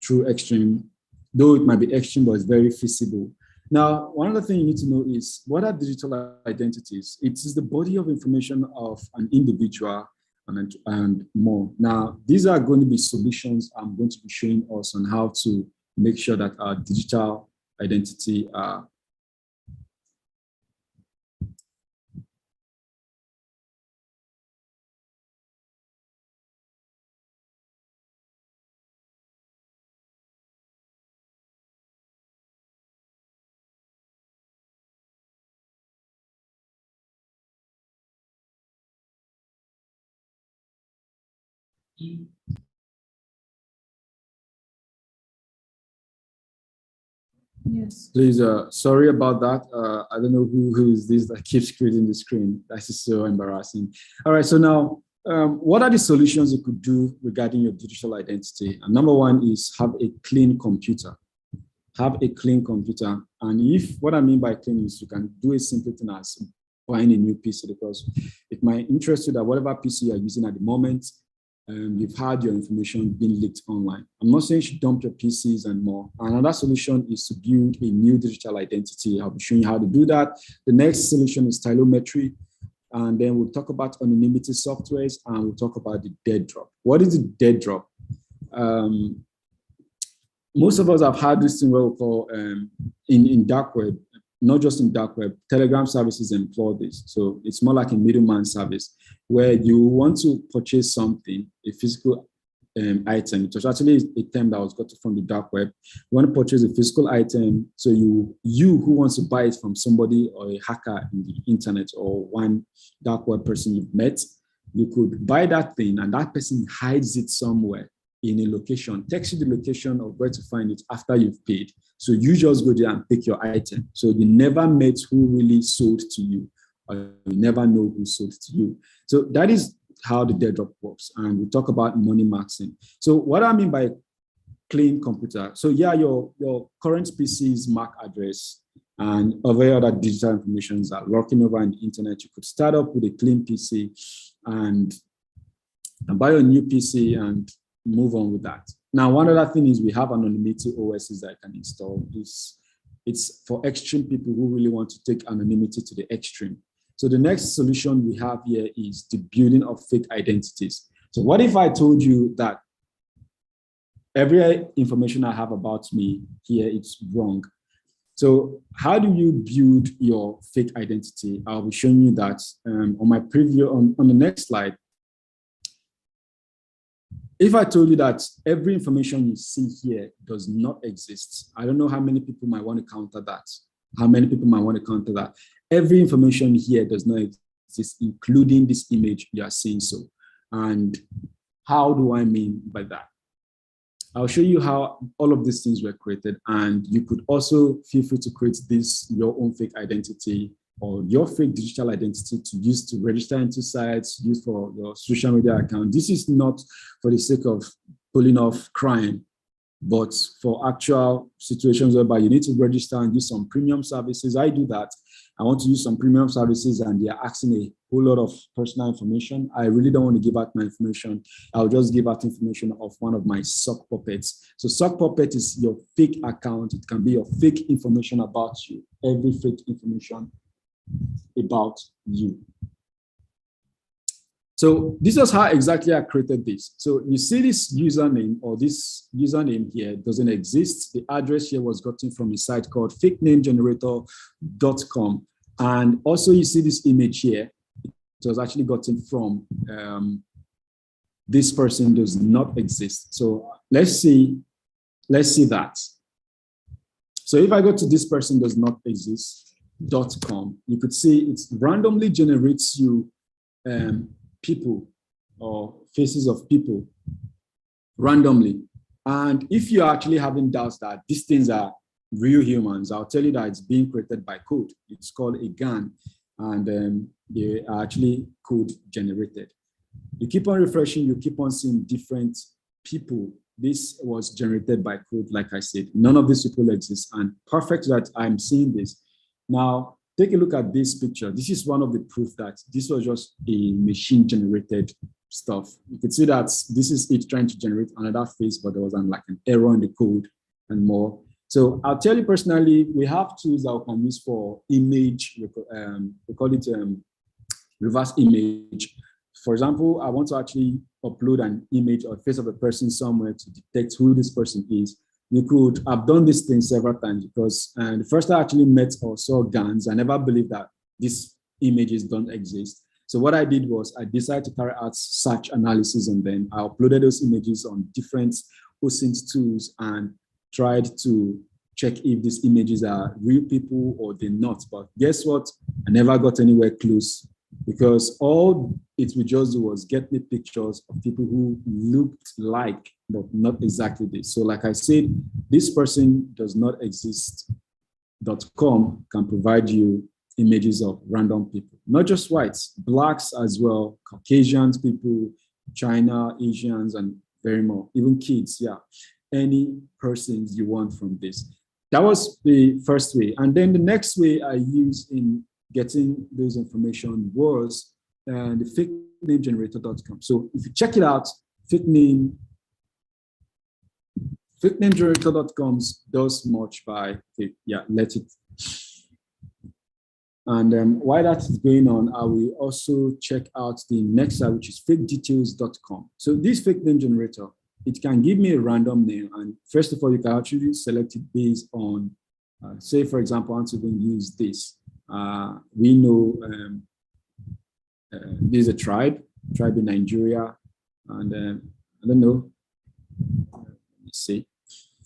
through Extreme, though it might be extreme, but it's very feasible. Now, one other thing you need to know is what are digital identities? It is the body of information of an individual and more. Now, these are going to be solutions I'm going to be showing us on how to make sure that our digital identity are Yes. Please, sorry about that. I don't know who is this that keeps creating the screen. That is so embarrassing. All right, so now, what are the solutions you could do regarding your digital identity? And number one is have a clean computer. Have a clean computer. And what I mean by clean is you can do a simple thing as buying a new PC, because it might interest you that whatever PC you're using at the moment, you've had your information being leaked online. I'm not saying you should dump your PCs and more. Another solution is to build a new digital identity. I'll be showing you how to do that. The next solution is telemetry. And then we'll talk about anonymity softwares, and we'll talk about the dead drop. What is the dead drop? Most of us have had this thing what we call in dark web, not just in dark web, Telegram services employ this. So it's more like a middleman service where you want to purchase something, a physical item. It was actually a term that was got from the dark web. You want to purchase a physical item. So you who wants to buy it from somebody or a hacker in the internet or one dark web person you've met, you could buy that thing and that person hides it somewhere in a location, text you the location of where to find it after you've paid. So you just go there and pick your item. So you never met who really sold to you, or you never know who sold to you. So that is how the dead drop works. And we talk about money maxing. So what I mean by clean computer. So yeah, your current PC's MAC address and other digital informations are lurking over on the internet. You could start up with a clean PC and buy a new PC and move on with that. Now, one other thing is we have anonymity OSs that I can install. It's for extreme people who really want to take anonymity to the extreme. So the next solution we have here is the building of fake identities. So what if I told you that every information I have about me here, it's wrong? So how do you build your fake identity? I'll be showing you that on my preview on the next slide. If I told you that every information you see here does not exist, I don't know how many people might want to counter that. How many people might want to counter that? Every information here does not exist, including this image you are seeing. So, and how do I mean by that? I'll show you how all of these things were created, and you could also feel free to create your own fake identity or your fake digital identity to use to register into sites, use for your social media account. This is not for the sake of pulling off crime, but for actual situations whereby you need to register and use some premium services. I do that. I want to use some premium services and they're asking a whole lot of personal information. I really don't want to give out my information. I'll just give out information of one of my sock puppets. So sock puppet is your fake account. It can be your fake information about you, every fake information about you. So this is how exactly I created this. So you see this username, or this username here doesn't exist. The address here was gotten from a site called fakenamegenerator.com. And also you see this image here. It was actually gotten from this person does not exist. So let's see that. So if I go to this person does not exist.com, you could see it randomly generates you people or faces of people randomly. And if you're actually having doubts that these things are real humans, I'll tell you that it's being created by code. It's called a GAN, and they are actually code generated. You keep on refreshing, you keep on seeing different people. This was generated by code, like I said. None of these people exist, and perfect that I'm seeing this. Now, take a look at this picture. This is one of the proof that this was just a machine-generated stuff. You can see that this is it trying to generate another face, but there was like an error in the code and more. So I'll tell you personally, we have tools that we can use for image. We call it reverse image. For example, I want to actually upload an image or face of a person somewhere to detect who this person is. You could have done this thing several times because the first I actually met or saw GANs, I never believed that these images don't exist. So what I did was I decided to carry out search analysis, and then I uploaded those images on different OSINT tools and tried to check if these images are real people or they're not. But guess what? I never got anywhere close, because all it would just do was get me pictures of people who looked like, but not exactly this. So like I said, this person does not exist.com can provide you images of random people, not just whites, blacks as well, Caucasians people, China, Asians, and very more, even kids, yeah. Any persons you want from this. That was the first way. And then the next way I used in getting those information was the fakenamegenerator.com. So if you check it out, fake name generator.com does much by fake. Yeah, let it. And while that is going on, I will also check out the next site, which is fakedetails.com. So this fake name generator, it can give me a random name. And first of all, you can actually select it based on, say, for example, I want to go and use this. We know this is a tribe in Nigeria. And I don't know, let me see.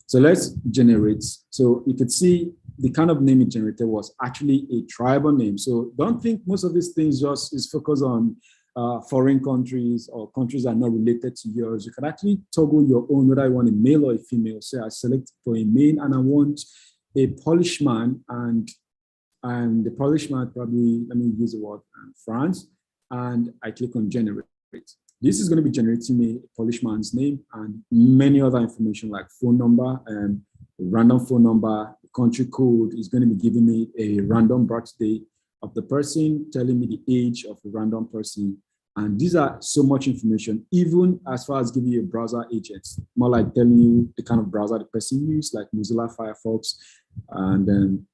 So let's generate. So you could see the kind of name it generated was actually a tribal name. So don't think most of these things just is focused on foreign countries or countries that are not related to yours. You can actually toggle your own, whether you want a male or a female. So I select for a male and I want a Polish man, and the Polish man probably, let me use the word France, and I click on generate. This is going to be generating me a Polish man's name and many other information like phone number and random phone number, country code. Is going to be giving me a random birthday of the person, telling me the age of the random person. And these are so much information, even as far as giving you a browser agent, more like telling you the kind of browser the person used, like Mozilla Firefox and then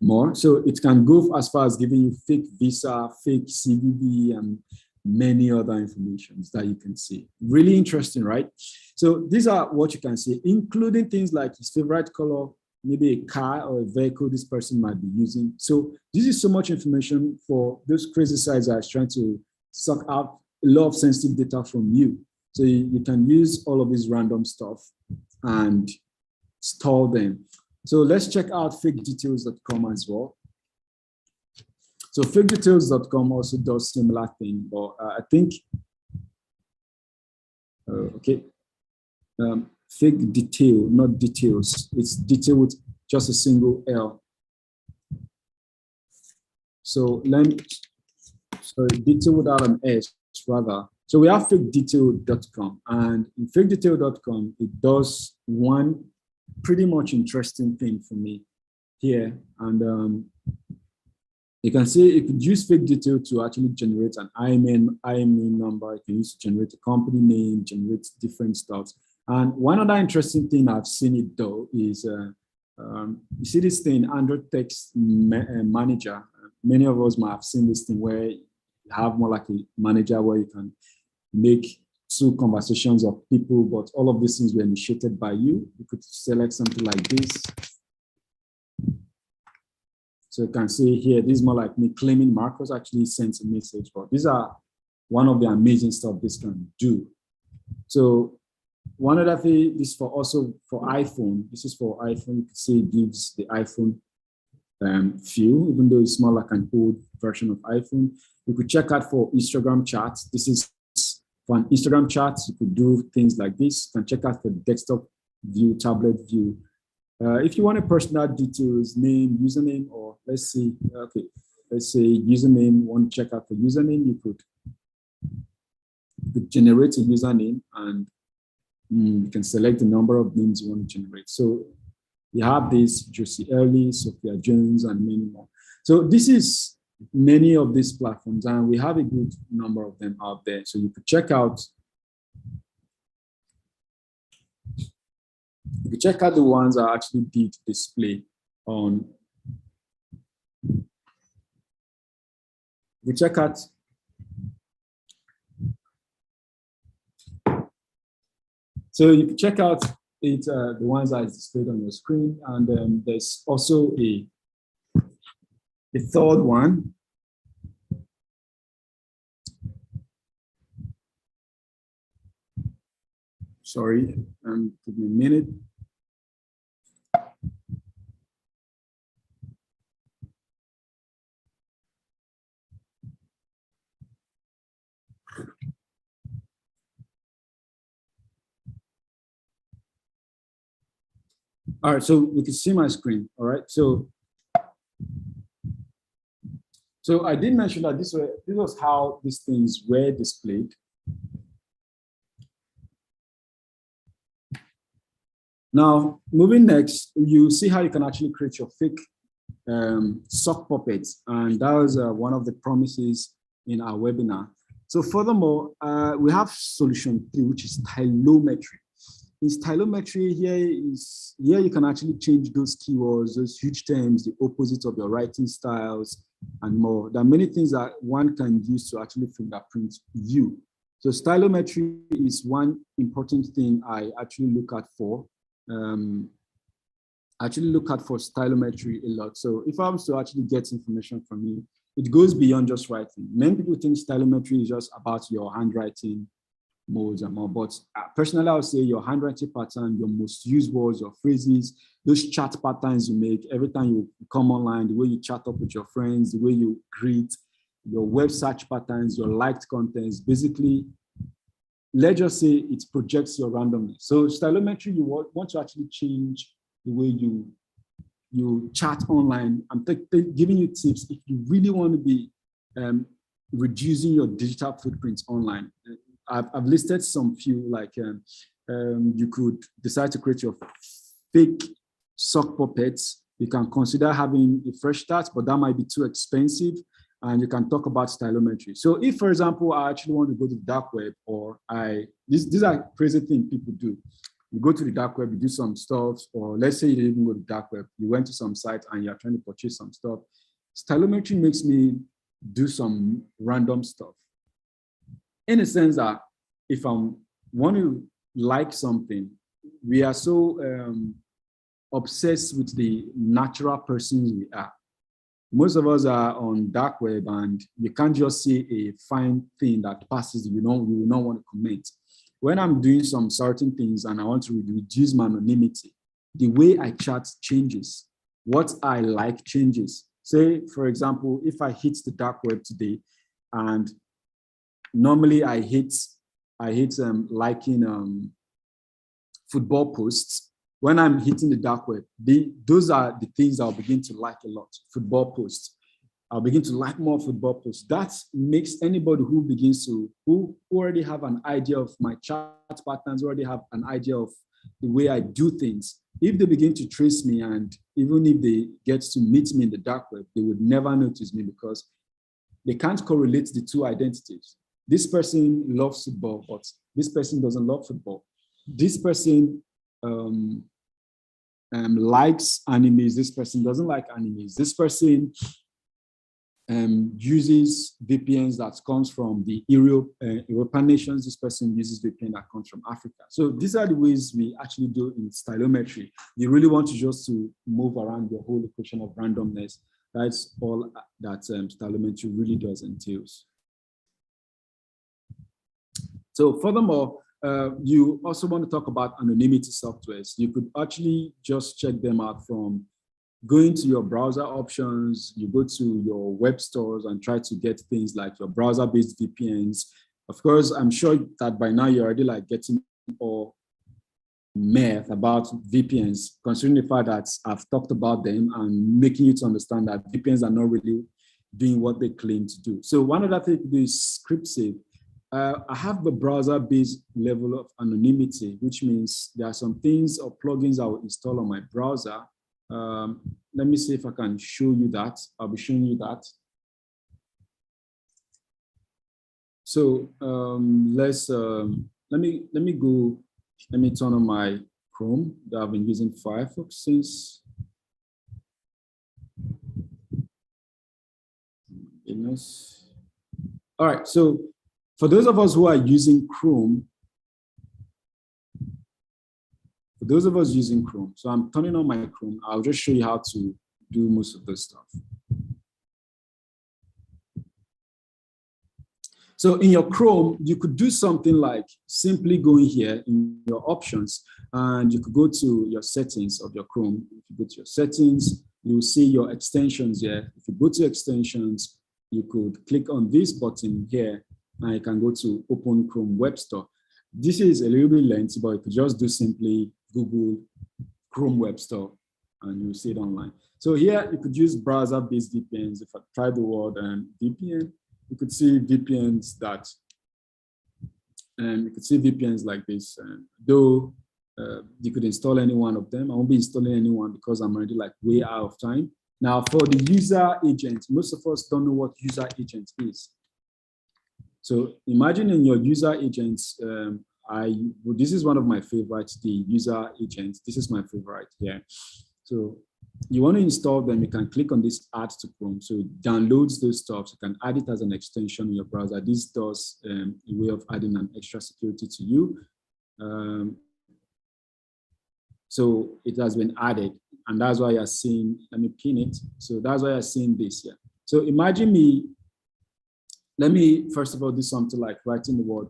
more. So it can go as far as giving you fake visa, fake CVV, and many other informations that you can see. Really interesting, right? So these are what you can see, including things like his favorite color, maybe a car or a vehicle this person might be using. So this is so much information for those crazy sites that are trying to suck out a lot of sensitive data from you. So you can use all of this random stuff and store them. So let's check out fakedetails.com as well. So fakedetails.com also does similar thing, but I think, fake detail, not details. It's detail with just a single L. So detail without an S rather. So we have fakedetail.com, and in fakedetail.com, it does one pretty much interesting thing for me here. And you can see you could use fake detail to actually generate an IMEI number. You can use to generate a company name, generate different stuff. And one other interesting thing I've seen it though is, you see this thing, Android Text Manager. Many of us might have seen this thing where you have more like a manager where you can make two conversations of people, but all of these things were initiated by you. You could select something like this. So you can see here, this is more like me claiming Marcos actually sent a message, but these are one of the amazing stuff this can do. So one other thing is for also for iPhone. This is for iPhone. You can see it gives the iPhone feel, even though it's more like an old version of iPhone. You could check out for Instagram chats. This is for an Instagram chat. You could do things like this. You can check out for desktop view, tablet view. If you want a personal details, name, username, or let's say username, want to check out for username, you could generate a username and you can select the number of names you want to generate. So you have this, Josie Early, Sophia Jones, and many more. So this is many of these platforms, and we have a good number of them out there. So you could check out. You can check out the ones I actually did display on. We check out. So you can check out it, the ones that is displayed on your screen, and there's also a third one. Sorry, give me a minute. All right, so we can see my screen. All right, so I did mention that this was how these things were displayed. Now, moving next, you see how you can actually create your fake sock puppets, and that was one of the promises in our webinar. So furthermore, we have solution 3, which is stylometry. In stylometry, here you can actually change those keywords, those huge terms, the opposite of your writing styles, and more. There are many things that one can use to actually fingerprint you. So stylometry is one important thing I actually look at for. Stylometry a lot. So if I was to actually get information from you, it goes beyond just writing. Many people think stylometry is just about your handwriting modes and more, but personally, I would say your handwriting pattern, your most used words, your phrases, those chat patterns you make every time you come online, the way you chat up with your friends, the way you greet, your web search patterns, your liked contents, basically, let's just say it projects your randomness. So stylometry, you want to actually change the way you chat online. I'm giving you tips if you really want to be reducing your digital footprint online. I've listed some few, like you could decide to create your fake sock puppets. You can consider having a fresh start, but that might be too expensive. And you can talk about stylometry. So if, for example, I actually want to go to the dark web, or these are crazy things people do. You go to the dark web, you do some stuff, or let's say you didn't even go to the dark web, you went to some site and you're trying to purchase some stuff. Stylometry makes me do some random stuff. In a sense that if I want to like something, we are so obsessed with the natural persons we are. Most of us are on dark web, and you can't just see a fine thing that passes, you will not want to comment. When I'm doing some certain things and I want to reduce my anonymity, the way I chat changes. What I like changes. Say, for example, if I hit the dark web today, and normally I hate liking football posts. When I'm hitting the dark web, those are the things I'll begin to like a lot. Football posts. I'll begin to like more football posts. That makes anybody who already have an idea of my chat patterns, already have an idea of the way I do things. If they begin to trace me, and even if they get to meet me in the dark web, they would never notice me because they can't correlate the two identities. This person loves football, but this person doesn't love football. This person likes animes, this person doesn't like animes. This person uses VPNs that comes from the European nations. This person uses VPN that comes from Africa. So these are the ways we actually do in stylometry. You really want to just to move around the whole equation of randomness. That's all that stylometry really does entails. So furthermore, you also want to talk about anonymity softwares. You could actually just check them out from going to your browser options. You go to your web stores and try to get things like your browser-based VPNs. Of course, I'm sure that by now you're already like getting all math about VPNs, considering the fact that I've talked about them and making you to understand that VPNs are not really doing what they claim to do. So one other thing to do is script save. I have the browser-based level of anonymity, which means there are some things or plugins I will install on my browser. Let me see if I can show you that. I'll be showing you that. So let me turn on my Chrome that I've been using Firefox since. Goodness. All right, so for those of us who are using Chrome, so I'm turning on my Chrome. I'll just show you how to do most of this stuff. So in your Chrome, you could do something like simply going here in your options, and you could go to your settings of your Chrome. If you go to your settings, you'll see your extensions here. If you go to extensions, you could click on this button here, and you can go to Open Chrome Web Store. This is a little bit lengthy, but you could just do simply Google Chrome Web Store, and you'll see it online. So here you could use browser-based VPNs. If I try the word VPN, you could see VPNs that, you could see VPNs like this. Though you could install any one of them, I won't be installing any one because I'm already like way out of time. Now for the user agent, most of us don't know what user agent is. So imagine in your user agents, this is one of my favorites, the user agents. This is my favorite here. So you want to install them, you can click on this add to Chrome. So it downloads those stuff. You can add it as an extension in your browser. This does a way of adding an extra security to you. So it has been added, and that's why you're seeing, let me pin it. So that's why you're seeing this here. So imagine me, let me first of all do something like writing the word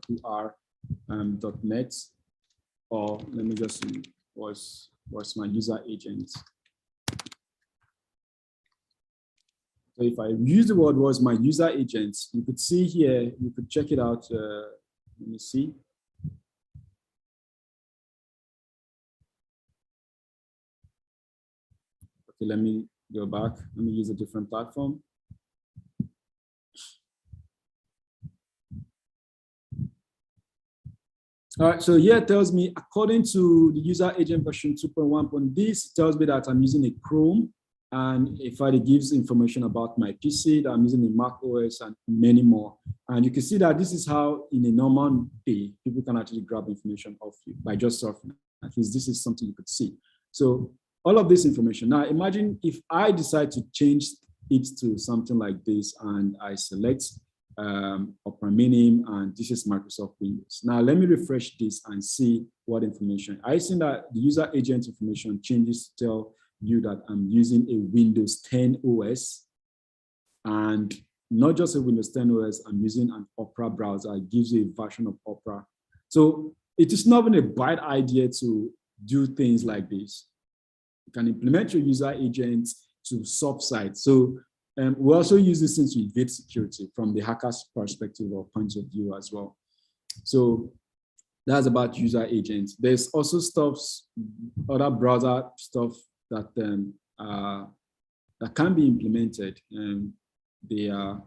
.net, or let me just see what's my user agent. So if I use the word was my user agent, you could see here, you could check it out. Let me see. Okay, let me go back. Let me use a different platform. All right, so here it tells me, according to the user agent version 2.1, this tells me that I'm using a Chrome, and if it gives information about my PC, that I'm using a Mac OS and many more. And you can see that this is how in a normal day, people can actually grab information off you by just surfing. At least this is something you could see. So all of this information. Now imagine if I decide to change it to something like this, and I select Opera Minim, and this is Microsoft Windows. Now let me refresh this and see what information. I see that the user agent information changes to tell you that I'm using a Windows 10 OS, and not just a Windows 10 OS, I'm using an Opera browser. It gives you a version of Opera. So it is not even a bad idea to do things like this. You can implement your user agent to soft sites. So we also use this to evade security from the hacker's perspective or point of view as well. So that's about user agents. There's also other browser stuff that that can be implemented. They are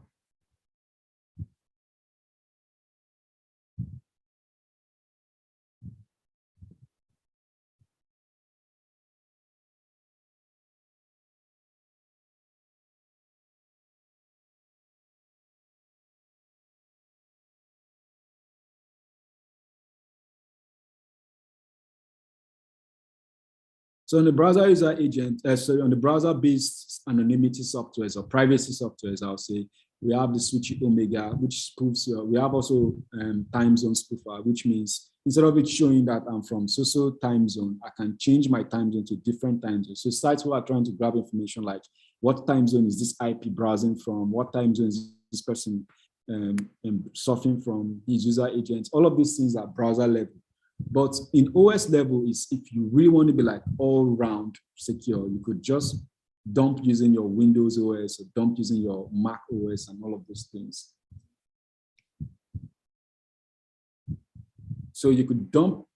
so on the browser user agent, so on the browser-based anonymity softwares or privacy softwares, I'll say, we have the Switchy Omega, which spoofs we have also time zone spoofer, which means instead of it showing that I'm from so time zone, I can change my time zone to different time zones. So sites who are trying to grab information like what time zone is this IP browsing from, what time zone is this person surfing from, his user agents, all of these things are browser level. But in OS level, is if you really want to be like all round secure, you could just dump using your Windows OS or dump using your Mac OS and all of those things. So you could dump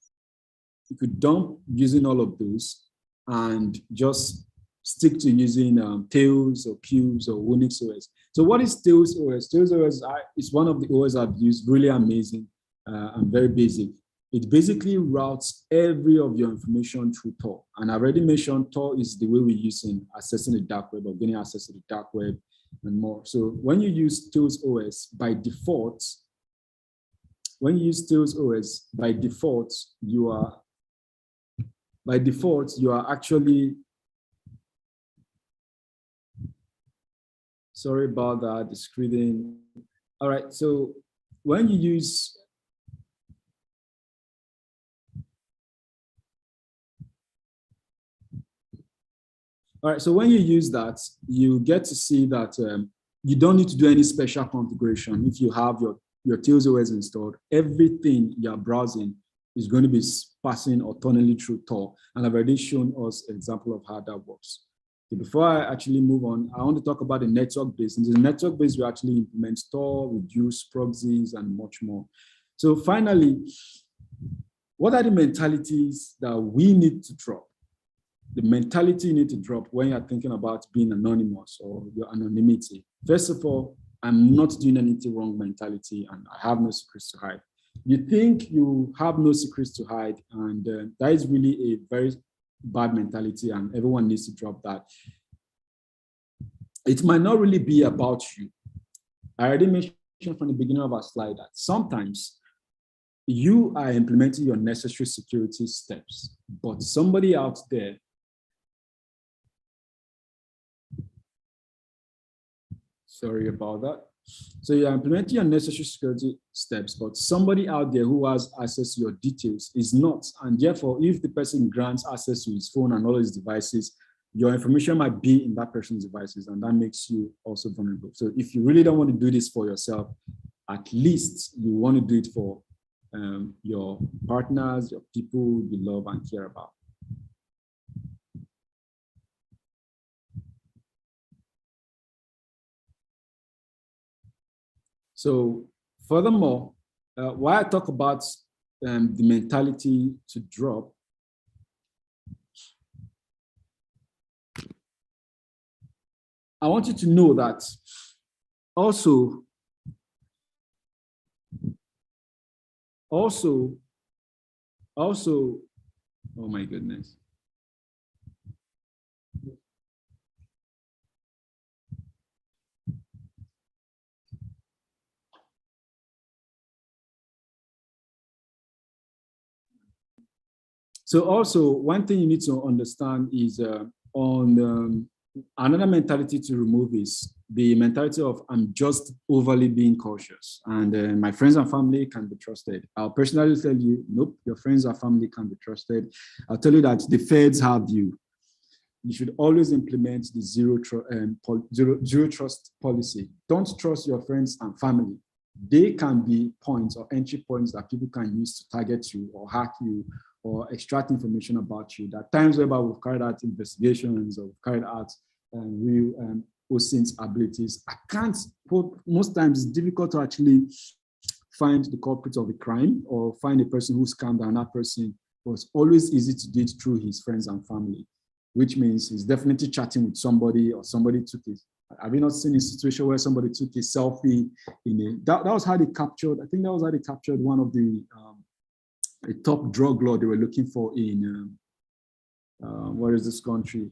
using all of those and just stick to using Tails or Cubes or Unix OS. So what is Tails OS? Tails OS is one of the OS I've used, really amazing and very basic. It basically routes every of your information through Tor. And I already mentioned Tor is the way we use in accessing the dark web or getting access to the dark web and more. So when you use Tails OS by default, you are actually, sorry about that, the screening. All right, so when you use that, you get to see that you don't need to do any special configuration. If you have your Tails OS installed, everything you're browsing is going to be passing autonomously through Tor. And I've already shown us an example of how that works. Okay, before I actually move on, I want to talk about the network base. In the network base, we actually implement Tor, reduce proxies, and much more. So finally, what are the mentalities that we need to drop? The mentality you need to drop when you're thinking about being anonymous or your anonymity. First of all, I'm not doing anything wrong mentality and I have no secrets to hide. You think you have no secrets to hide, and that is really a very bad mentality and everyone needs to drop that. It might not really be about you. I already mentioned from the beginning of our slide that sometimes you are implementing your necessary security steps, but somebody out there sorry about that. So you're implementing your necessary security steps, but somebody out there who has access to your details is not. And therefore, if the person grants access to his phone and all his devices, your information might be in that person's devices, and that makes you also vulnerable. So if you really don't want to do this for yourself, at least you want to do it for your partners, your people you love and care about. So furthermore, why I talk about the mentality to drop, I want you to know that also, oh my goodness. So also, one thing you need to understand is another mentality to remove is the mentality of I'm just overly being cautious and my friends and family can be trusted. I'll personally tell you, nope, your friends and family can be trusted. I'll tell you that the feds have you. You should always implement the zero trust policy. Don't trust your friends and family. They can be points or entry points that people can use to target you or hack you or extract information about you. There are times whereby we've carried out investigations or we've carried out real OSINT's abilities. Most times it's difficult to actually find the culprit of a crime or find a person who scammed another person, but it's always easy to do it through his friends and family, which means he's definitely chatting with somebody or somebody took it. Have you not seen a situation where somebody took a selfie that was how they captured, I think that was how they captured one of the a top drug lord they were looking for in, what is this country?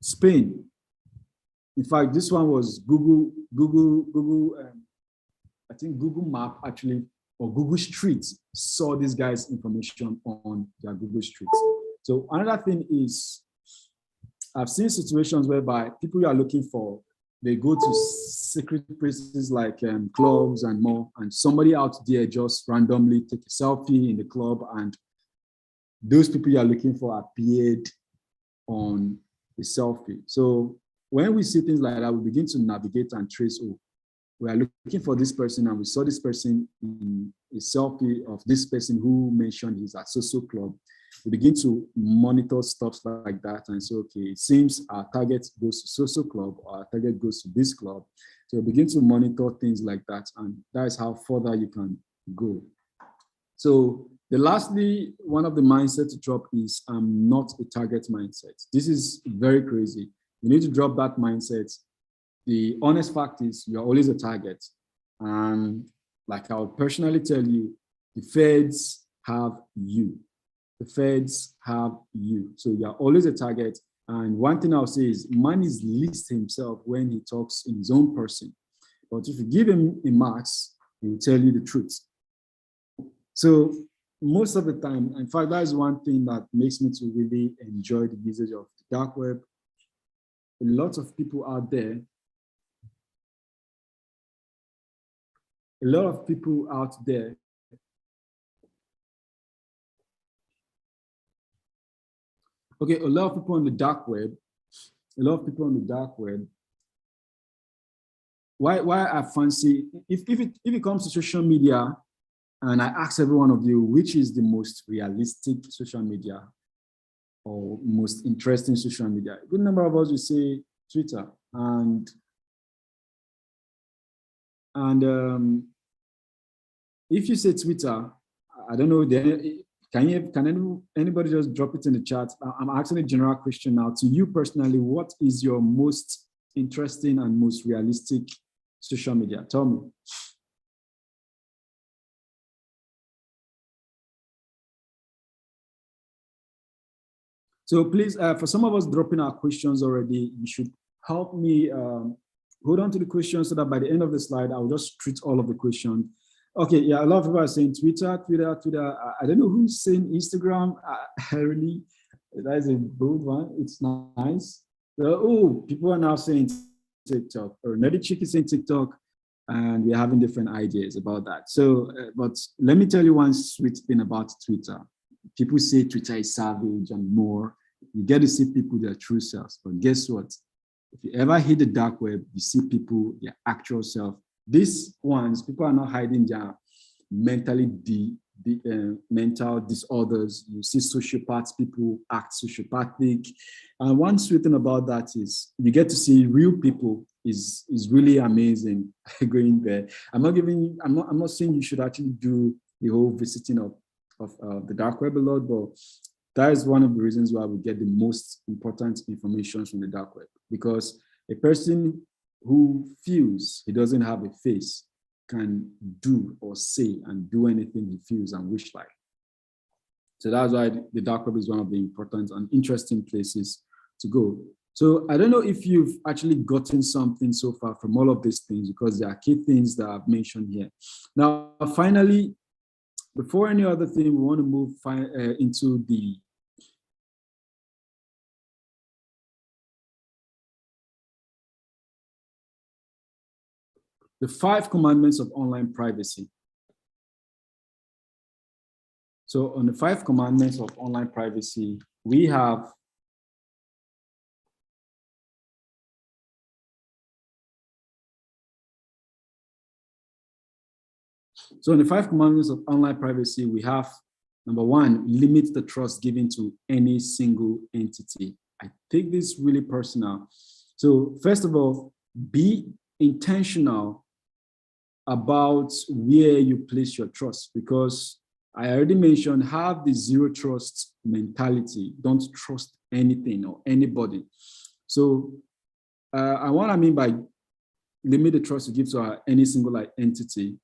Spain. In fact, this one was Google, I think Google Map actually, or Google Streets saw this guy's information on their Google Streets. So another thing is, I've seen situations whereby people you are looking for, they go to secret places like clubs and more, and somebody out there just randomly take a selfie in the club, and those people you are looking for appeared on the selfie. So when we see things like that, we begin to navigate and trace, oh, we are looking for this person and we saw this person in a selfie of this person who mentioned he's at social club. We begin to monitor stuff like that and say, okay, it seems our target goes to social club or our target goes to this club. So we begin to monitor things like that, and that is how further you can go. So lastly, one of the mindset to drop is I'm not a target mindset. This is very crazy. You need to drop that mindset. The honest fact is you're always a target. And like I'll personally tell you, the feds have you. The feds have you. So you're always a target. And one thing I'll say is man is least himself when he talks in his own person. But if you give him a marks, he will tell you the truth. So most of the time, in fact, that is one thing that makes me to really enjoy the usage of the dark web. A lot of people out there, okay, a lot of people on the dark web, why I fancy, if it comes to social media, and I ask every one of you, which is the most realistic social media or most interesting social media? A good number of us will say Twitter. And if you say Twitter, I don't know, can anybody just drop it in the chat? I'm asking a general question now. To you personally, what is your most interesting and most realistic social media? Tell me. So please, for some of us dropping our questions already, you should help me hold on to the questions so that by the end of the slide, I'll just treat all of the questions. Okay, yeah, a lot of people are saying Twitter. I don't know who's saying Instagram. Really, that is a bold one. It's nice. Oh, people are now saying TikTok, or another chick is saying TikTok, and we're having different ideas about that. So, but let me tell you one sweet thing about Twitter. People say Twitter is savage and more. You get to see people, their true selves. But guess what? If you ever hit the dark web, you see people, their actual self. These ones, people are not hiding their mental disorders. You see sociopaths, people act sociopathic. And one sweet thing about that is you get to see real people is really amazing going there. I'm not saying you should actually do the whole visiting of the dark web a lot, but that is one of the reasons why we get the most important information from the dark web, because a person who feels he doesn't have a face can do or say and do anything he feels and wish like. So that's why the dark web is one of the important and interesting places to go. So I don't know if you've actually gotten something so far from all of these things, because there are key things that I've mentioned here. Now, finally, before any other thing, we want to move into the 5 commandments of online privacy. So on the 5 commandments of online privacy, we have so in the 5 commandments of online privacy, we have number 1, limit the trust given to any single entity. I take this really personal. So first of all, be intentional about where you place your trust, because I already mentioned, have the zero trust mentality. Don't trust anything or anybody. So what I mean by limit the trust you give to any single entity.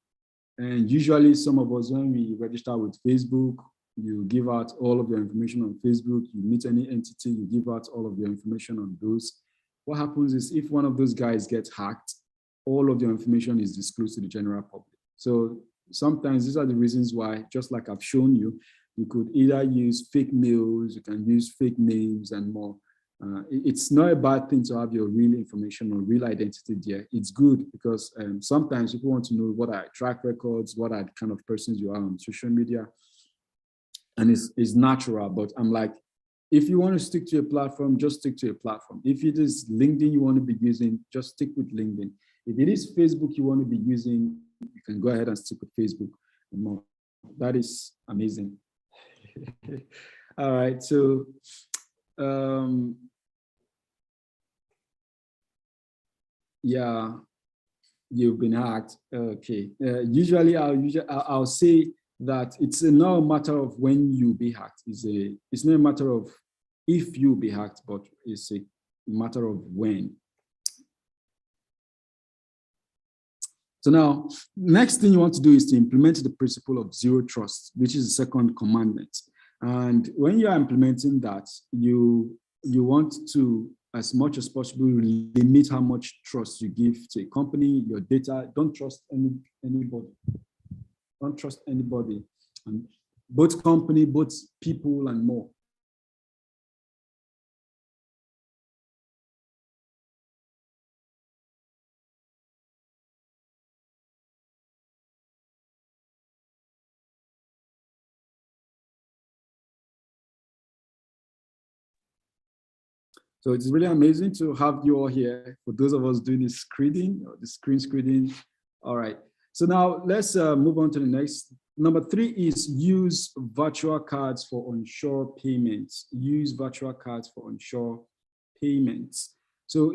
And usually some of us, when we register with Facebook, you give out all of your information on Facebook. You meet any entity, you give out all of your information on those. What happens is if one of those guys gets hacked, all of your information is disclosed to the general public. So sometimes these are the reasons why, just like I've shown you, you could either use fake mails, you can use fake names and more. It's not a bad thing to have your real information or real identity there. It's good because sometimes people want to know what are track records, what are the kind of persons you are on social media. And it's natural, but I'm like, if you want to stick to a platform, just stick to a platform. If it is LinkedIn you want to be using, just stick with LinkedIn. If it is Facebook you want to be using, you can go ahead and stick with Facebook and more. That is amazing. All right, so yeah, you've been hacked. Okay. Usually I'll say that it's not a matter of when you be hacked. It's not a matter of if you be hacked, but it's a matter of when. So now, next thing you want to do is to implement the principle of zero trust, which is the 2nd commandment. And when you are implementing that, you want to, as much as possible, limit how much trust you give to a company, your data. Don't trust anybody. Don't trust anybody. And both company, both people, and more. So it's really amazing to have you all here. For those of us doing the screening, or the screen screening. All right. So now let's move on to the next. Number 3 is use virtual cards for onshore payments. Use virtual cards for onshore payments. So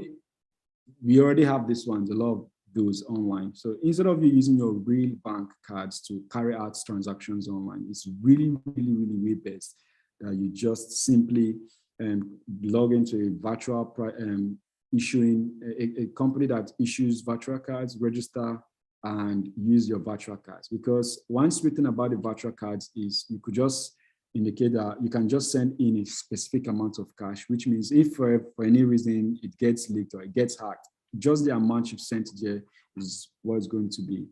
we already have this one, a lot of those online. So instead of you using your real bank cards to carry out transactions online, it's really, really, really way best that you just simply log into a virtual issuing a company that issues virtual cards, register and use your virtual cards. Because one sweet thing about the virtual cards is you could just indicate that you can just send in a specific amount of cash, which means if for any reason it gets leaked or it gets hacked, just the amount you've sent there is what's going to be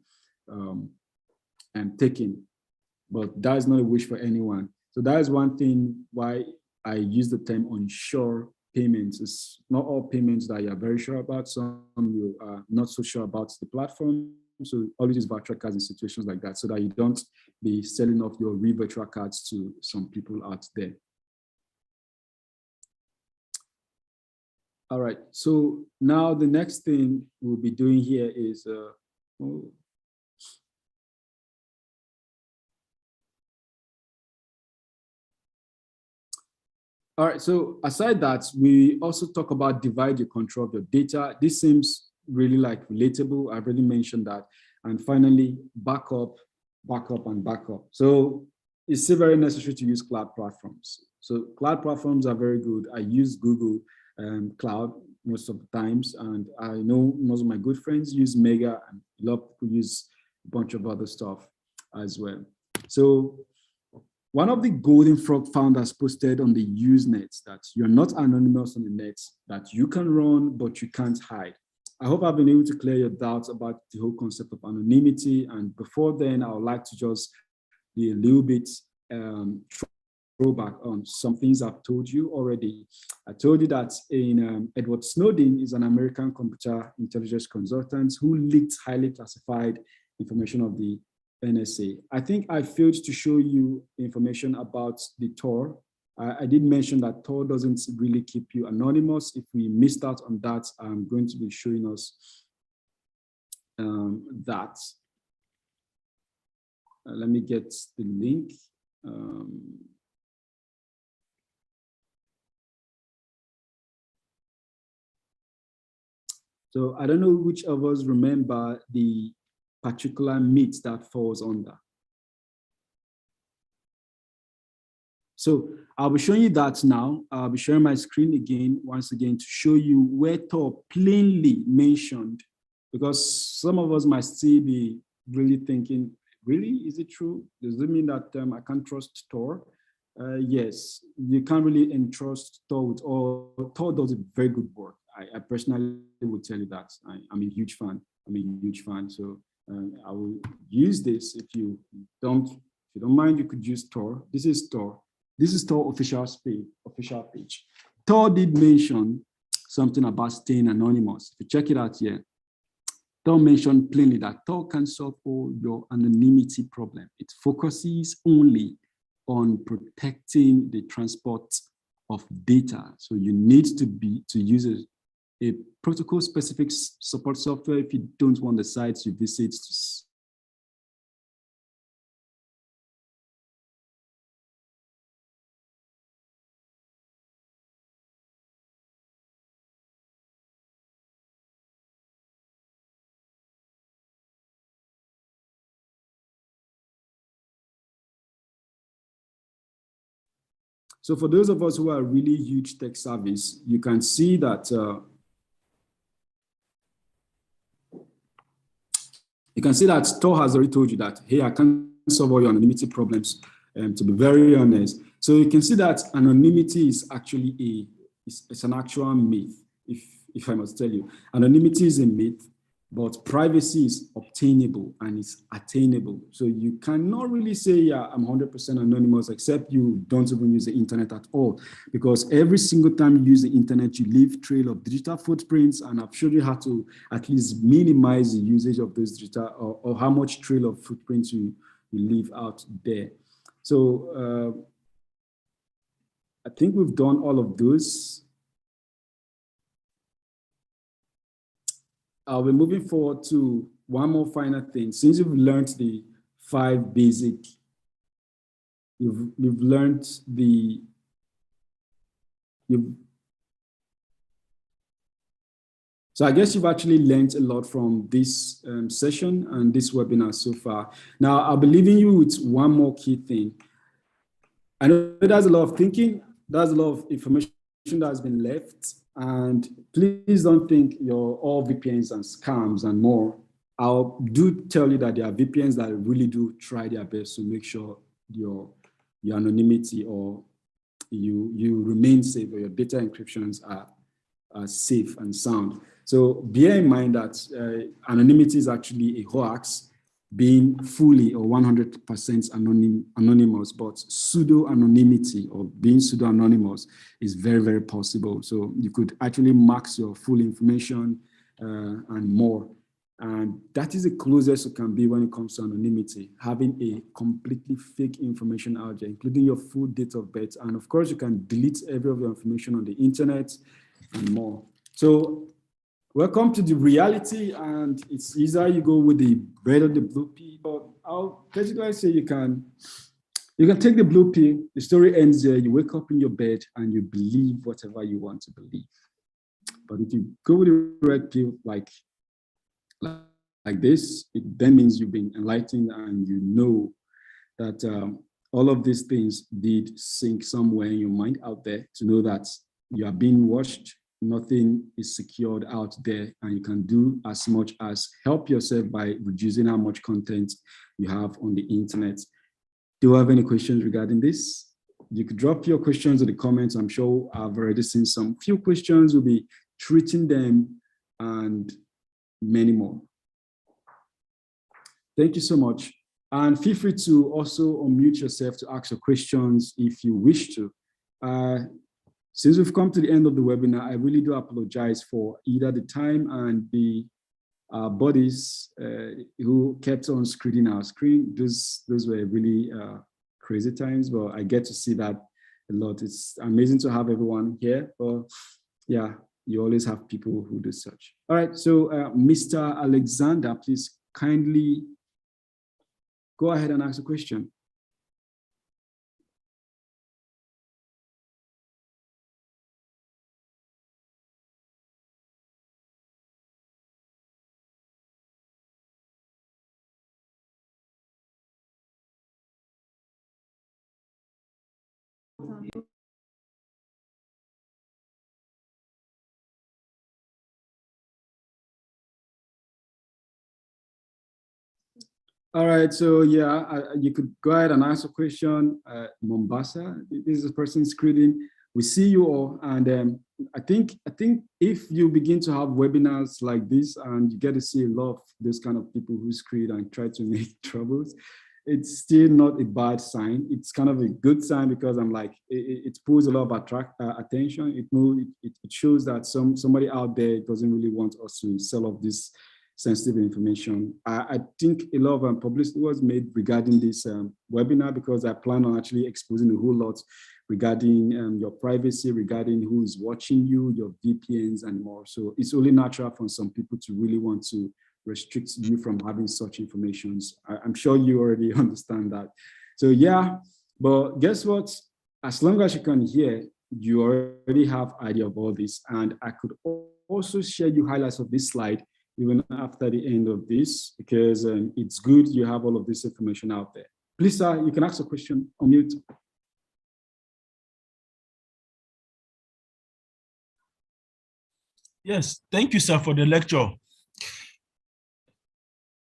taken. But that is not a wish for anyone. So that is one thing why I use the term unsure payments. It's not all payments that you're very sure about. Some you are not so sure about the platform. So always use virtual cards in situations like that so that you don't be selling off your real virtual cards to some people out there. All right, so now the next thing we'll be doing here is, all right, so aside that, we also talk about divide your control of your data. This seems really like relatable. I've already mentioned that. And finally, backup, and backup. So it's still very necessary to use cloud platforms. So cloud platforms are very good. I use Google Cloud most of the times, and I know most of my good friends use Mega, and a lot of people use a bunch of other stuff as well. So one of the Golden Frog founders posted on the Usenet that you're not anonymous on the net, that you can run, but you can't hide. I hope I've been able to clear your doubts about the whole concept of anonymity. And before then, I would like to just be a little bit throwback on some things I've told you already. I told you that Edward Snowden is an American computer intelligence consultant who leaked highly classified information of the NSA. I think I failed to show you information about the Tor. I did mention that Tor doesn't really keep you anonymous. If we missed out on that, I'm going to be showing us that. Let me get the link. So I don't know which of us remember the particular myth that falls under. So I'll be showing you that now. I'll be sharing my screen again, once again, to show you where Tor plainly mentioned, because some of us might still be really thinking, really, is it true? Does it mean that I can't trust Tor? Yes, you can't really entrust Tor with all. Tor does a very good work. I personally would tell you that. I'm a huge fan. I'm a huge fan. So I will use this. If you don't mind, you could use Tor. This is Tor. This is Tor official page. Tor did mention something about staying anonymous. If you check it out here, Tor mentioned plainly that Tor can solve all your anonymity problem. It focuses only on protecting the transport of data. So you need to use a protocol-specific support software if you don't want the sites you visit to So for those of us who are really huge tech savvies, you can see that Tor has already told you that, hey, I can't solve all your anonymity problems, to be very honest. So you can see that anonymity is actually it's an actual myth, if I must tell you. Anonymity is a myth, but privacy is obtainable and it's attainable. So you cannot really say, yeah, I'm 100% anonymous, except you don't even use the internet at all. Because every single time you use the internet, you leave trail of digital footprints, and I've showed you how to at least minimize the usage of those digital, or how much trail of footprints you leave out there. So I think we've done all of those. I'll be moving forward to one more final thing. Since you've learned the 5 basic, you've learned so I guess you've actually learned a lot from this session and this webinar so far. Now, I'll be leaving you with one more key thing. I know there's a lot of thinking, there's a lot of information that has been left. And please don't think you're all VPNs and scams and more. I'll do tell you that there are VPNs that really do try their best to make sure your anonymity or you remain safe, or your data encryptions are safe and sound. So bear in mind that anonymity is actually a hoax, being fully or 100% anonymous, but pseudo-anonymity or being pseudo-anonymous is very, very possible. So you could actually mask your full information and more. And that is the closest it can be when it comes to anonymity, having a completely fake information out there, including your full date of birth. And of course, you can delete every of your information on the internet and more. So welcome to the reality, and it's either you go with the red or the blue pill, but I'll basically say you can take the blue pill, the story ends there, you wake up in your bed and you believe whatever you want to believe. But if you go with the red pill like this, it then means you've been enlightened and you know that all of these things did sink somewhere in your mind out there to know that you are being watched. Nothing is secured out there, and you can do as much as help yourself by reducing how much content you have on the internet. Do you have any questions regarding this? You could drop your questions in the comments. I'm sure I've already seen some few questions. We'll be treating them and many more. Thank you so much. And feel free to also unmute yourself to ask your questions if you wish to. Since we've come to the end of the webinar, I really do apologize for either the time and the bodies who kept on screening our screen. Those were really crazy times, but I get to see that a lot. It's amazing to have everyone here, but yeah, you always have people who do such. All right, so Mr. Alexander, please kindly go ahead and ask a question. All right, so yeah, you could go ahead and ask a question. Mombasa, this is a person screening. We see you all, and I think if you begin to have webinars like this and you get to see a lot of those kind of people who screen and try to make troubles, it's still not a bad sign. It's kind of a good sign because I'm like, it pulls a lot of attention. It shows that somebody out there doesn't really want us to sell off this sensitive information. I think a lot of publicity was made regarding this webinar because I plan on actually exposing a whole lot regarding your privacy, regarding who is watching you, your VPNs and more. So it's only natural for some people to really want to restrict you from having such information. I'm sure you already understand that. So yeah, but guess what? As long as you can hear, you already have idea of all this. And I could also share you highlights of this slide even after the end of this, because it's good you have all of this information out there. Please, sir, you can ask a question on mute. Yes, thank you, sir, for the lecture.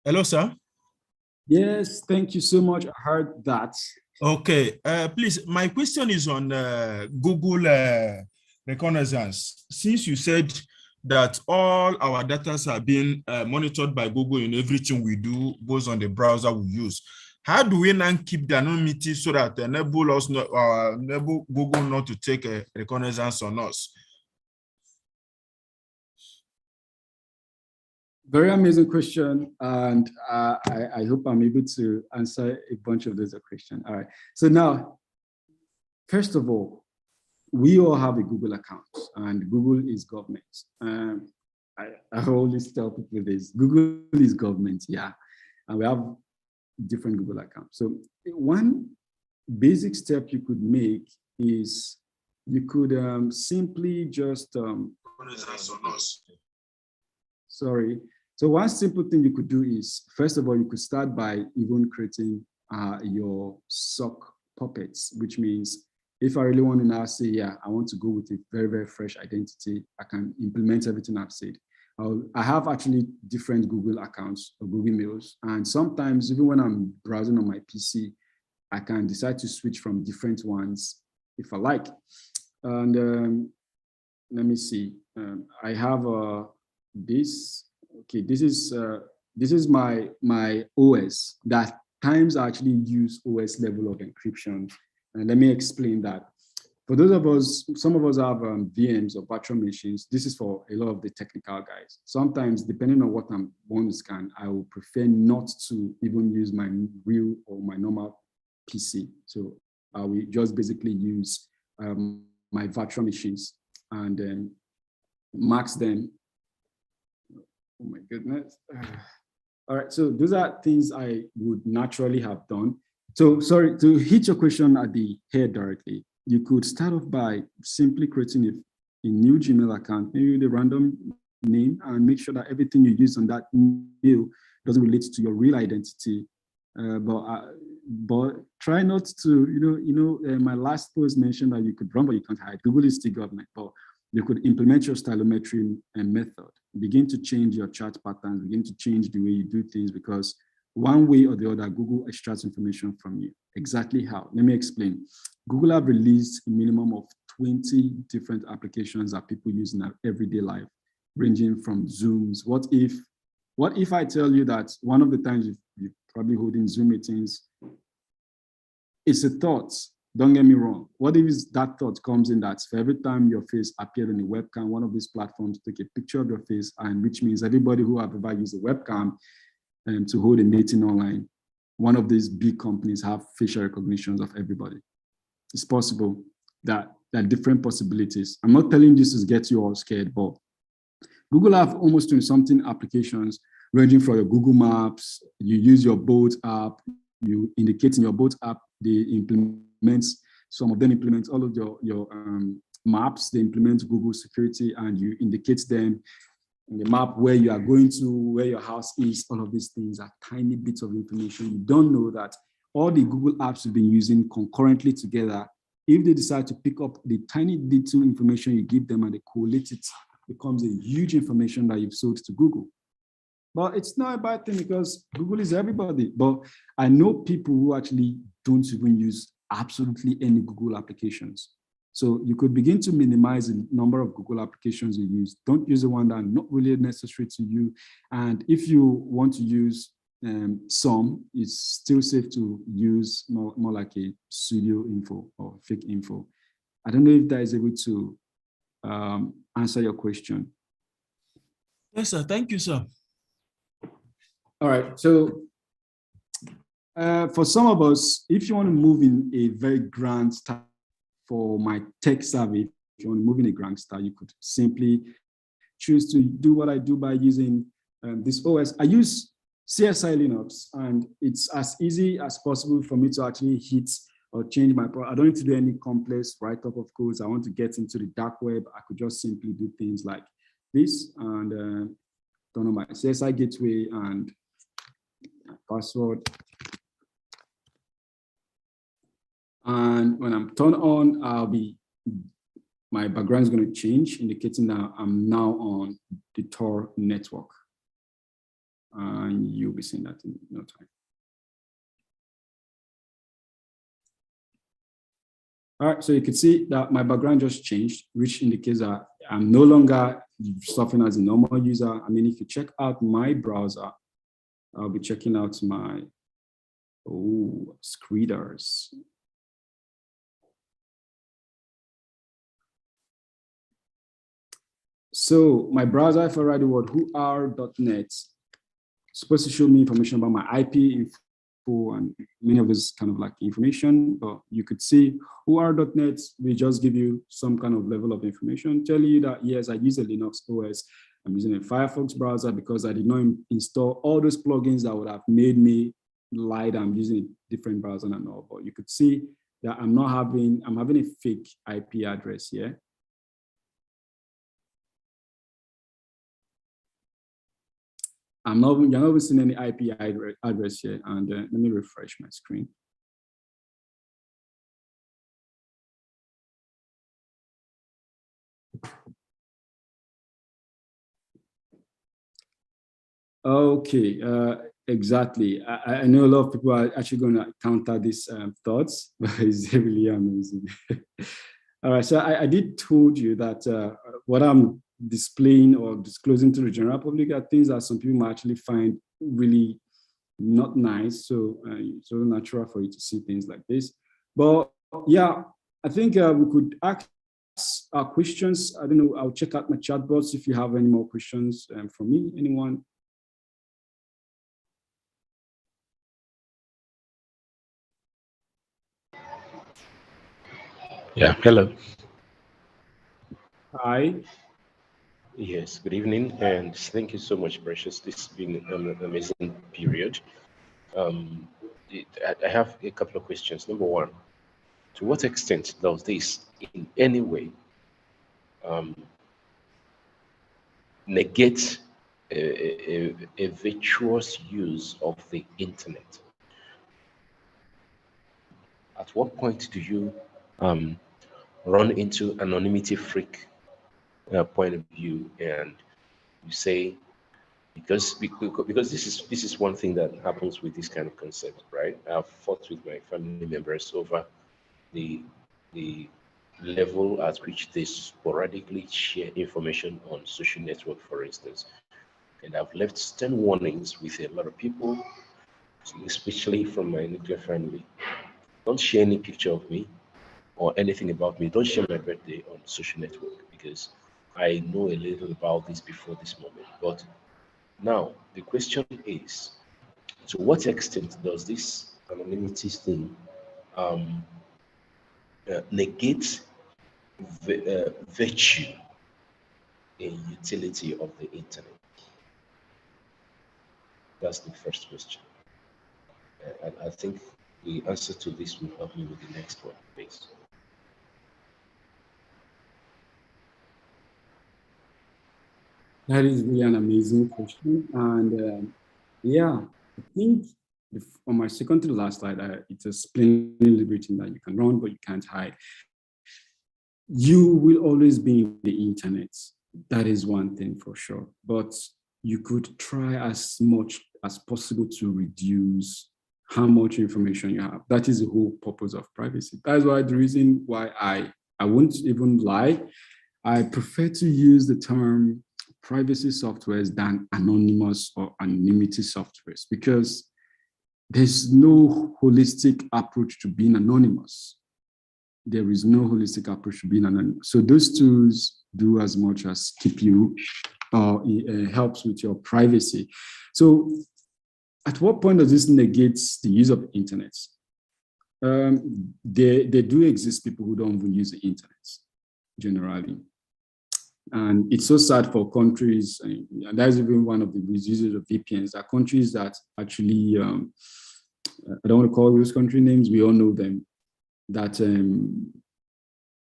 Hello, sir. Yes, thank you so much. I heard that. Okay, please, my question is on Google reconnaissance. Since you said that all our data are being monitored by Google in everything we do, both on the browser we use, how do we now keep the anonymity so that enable Google not to take a reconnaissance on us? Very amazing question, and I hope I'm able to answer a bunch of those questions. All right, so now, first of all, we all have a Google account, and Google is government. I always tell people this, Google is government, yeah, and we have different Google accounts. So one basic step you could make is you could simply just, So one simple thing you could do is, first of all, you could start by even creating your sock puppets, which means if I really want to now say, yeah, I want to go with a very, very fresh identity, I can implement everything I've said. I have actually different Google accounts or Google Mails. And sometimes even when I'm browsing on my PC, I can decide to switch from different ones if I like. And let me see. I have this. Okay, this is my OS. That times I actually use OS level of encryption, and let me explain that. For those of us, some of us have VMs or virtual machines. This is for a lot of the technical guys. Sometimes, depending on what I want to scan, I will prefer not to even use my real or my normal PC. So I will just basically use my virtual machines and then max them. Oh my goodness. All right, so those are things I would naturally have done. So sorry, to hit your question at the head directly, you could start off by simply creating a new Gmail account, maybe with a random name, and make sure that everything you use on that mail doesn't relate to your real identity. But try not to, my last post mentioned that you could run, but you can't hide. Google is still government, but you could implement your stylometry method, begin to change your chat patterns, begin to change the way you do things, because one way or the other, Google extracts information from you. Exactly how? Let me explain. Google have released a minimum of 20 different applications that people use in their everyday life, ranging from Zooms. What if I tell you that one of the times you're probably holding Zoom meetings, it's a thought. Don't get me wrong. What if that thought comes in that for every time your face appeared on a webcam, one of these platforms take a picture of your face, and which means everybody who have ever used a webcam to hold a meeting online, one of these big companies have facial recognitions of everybody. It's possible that there are different possibilities. I'm not telling this to get you all scared, but Google have almost 20-something applications ranging from your Google Maps. You use your Bolt app. You indicate in your Bolt app, they implement, some of them implement all of your maps. They implement Google security, and you indicate them in the map where you are going to, where your house is. All of these things are tiny bits of information. You don't know that all the Google apps you've been using concurrently together, if they decide to pick up the tiny little information you give them and they collate it, becomes a huge information that you've sold to Google. But it's not a bad thing because Google is everybody. But I know people who actually don't even use absolutely any Google applications. So you could begin to minimize the number of Google applications you use. Don't use the one that are not really necessary to you. And if you want to use some, it's still safe to use more like a pseudo info or fake info. I don't know if that is able to answer your question. Yes, sir. Thank you, sir. All right. So for some of us, if you want to move in a very grand style, for my tech savvy, if you want to move in a grand style, you could simply choose to do what I do by using this OS. I use CSI Linux, and it's as easy as possible for me to actually hit or change my product. I don't need to do any complex write-up of codes. I want to get into the dark web. I could just simply do things like this and turn on my CSI gateway and password. And when I'm turned on, my background is going to change, indicating that I'm now on the Tor network. And you'll be seeing that in no time. All right, so you can see that my background just changed, which indicates that I'm no longer surfing as a normal user. I mean, if you check out my browser, I'll be checking out my, screeders. So my browser, if I write the word whoare.net, supposed to show me information about my IP info and many of this kind of like information, but you could see whoare.net will just give you some kind of level of information, tell you that, yes, I use a Linux OS. I'm using a Firefox browser because I did not install all those plugins that would have made me lie that I'm using a different browser and all, but you could see that I'm having a fake IP address here. You're not even seeing any IP address here. And let me refresh my screen. Okay, exactly. I know a lot of people are actually going to counter these thoughts, but it's really amazing. All right, so I did told you that what I'm displaying or disclosing to the general public are things that some people might actually find really not nice. So it's really natural for you to see things like this. But yeah, I think we could ask questions. I don't know, I'll check out my chat box if you have any more questions from me, anyone. Yeah, hello. Hi. Yes, good evening, and thank you so much, Precious. This has been an amazing period. I have a couple of questions. Number one, to what extent does this in any way negate a virtuous use of the internet? At what point do you run into anonymity freak point of view, and you say, because this is one thing that happens with this kind of concept, right? I've fought with my family members over the level at which they sporadically share information on social network, for instance. And I've left stern warnings with a lot of people, especially from my nuclear family. Don't share any picture of me or anything about me. Don't share my birthday on social network, because I know a little about this before this moment. But now the question is, to what extent does this anonymity thing negate the virtue and utility of the internet? That's the first question. And I think the answer to this will help me with the next one, please. That is really an amazing question. And yeah, I think on my second to the last slide, it's a plainly written that you can run, but you can't hide. You will always be in the internet. That is one thing for sure. But you could try as much as possible to reduce how much information you have. That is the whole purpose of privacy. That's why the reason why I won't even lie. I prefer to use the term privacy softwares than anonymous or anonymity softwares, because there's no holistic approach to being anonymous. There is no holistic approach to being anonymous. So those tools do as much as keep you, it helps with your privacy. So at what point does this negate the use of the internet? There do exist people who don't even use the internet generally. And it's so sad for countries, and that's even one of the uses of VPNs, are countries that actually, I don't want to call those country names, we all know them, that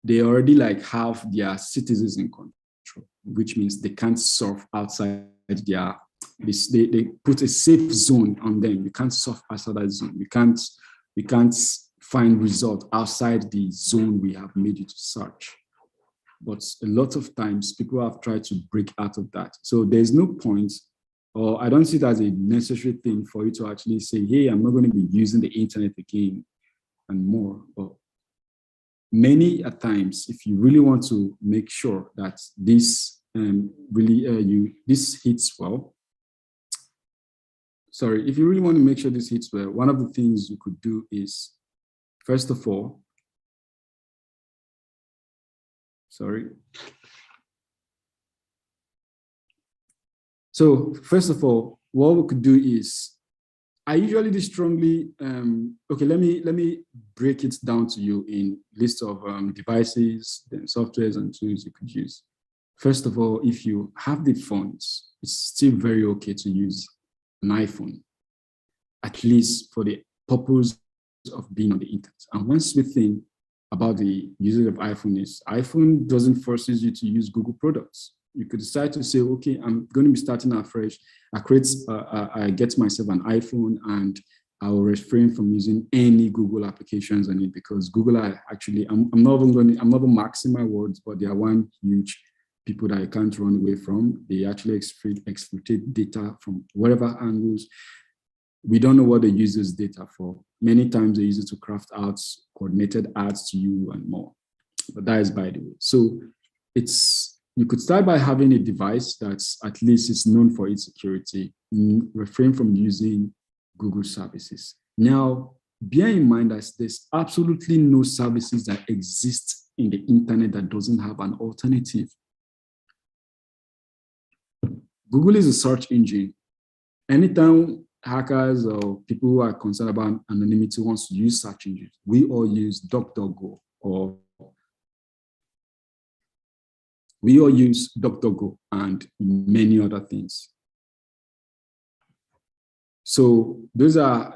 they already like have their citizens in control, which means they can't surf outside their, they put a safe zone on them. You can't surf outside that zone. You can't find results outside the zone we have made you to search. But a lot of times people have tried to break out of that. So there's no point, or I don't see it as a necessary thing for you to actually say, hey, I'm not going to be using the internet again and more. But many a times, if you really want to make sure that this this hits well, if you really want to make sure this hits well, one of the things you could do is, first of all, So first of all, what we could do is, I usually do strongly, okay, let me break it down to you in list of devices, then softwares and tools you could use. First of all, if you have the phones, it's still very okay to use an iPhone, at least for the purpose of being on the internet. And once we think about the usage of iPhone doesn't force you to use Google products. You could decide to say, okay, I'm going to be starting afresh. I get myself an iPhone and I will refrain from using any Google applications on it, because Google are actually, I'm not even maxing my words, but they are one huge people that you can't run away from. They actually exploit data from whatever angles. We don't know what they use this data for. Many times they use it to craft coordinated ads to you and more. But that is by the way. So it's you could start by having a device that's at least is known for its security, refrain from using Google services. Now, bear in mind that there's absolutely no services that exist in the internet that doesn't have an alternative. Google is a search engine. Anytime hackers or people who are concerned about anonymity wants to use search engines, we all use DuckDuckGo, or we all use DuckDuckGo and many other things. So those are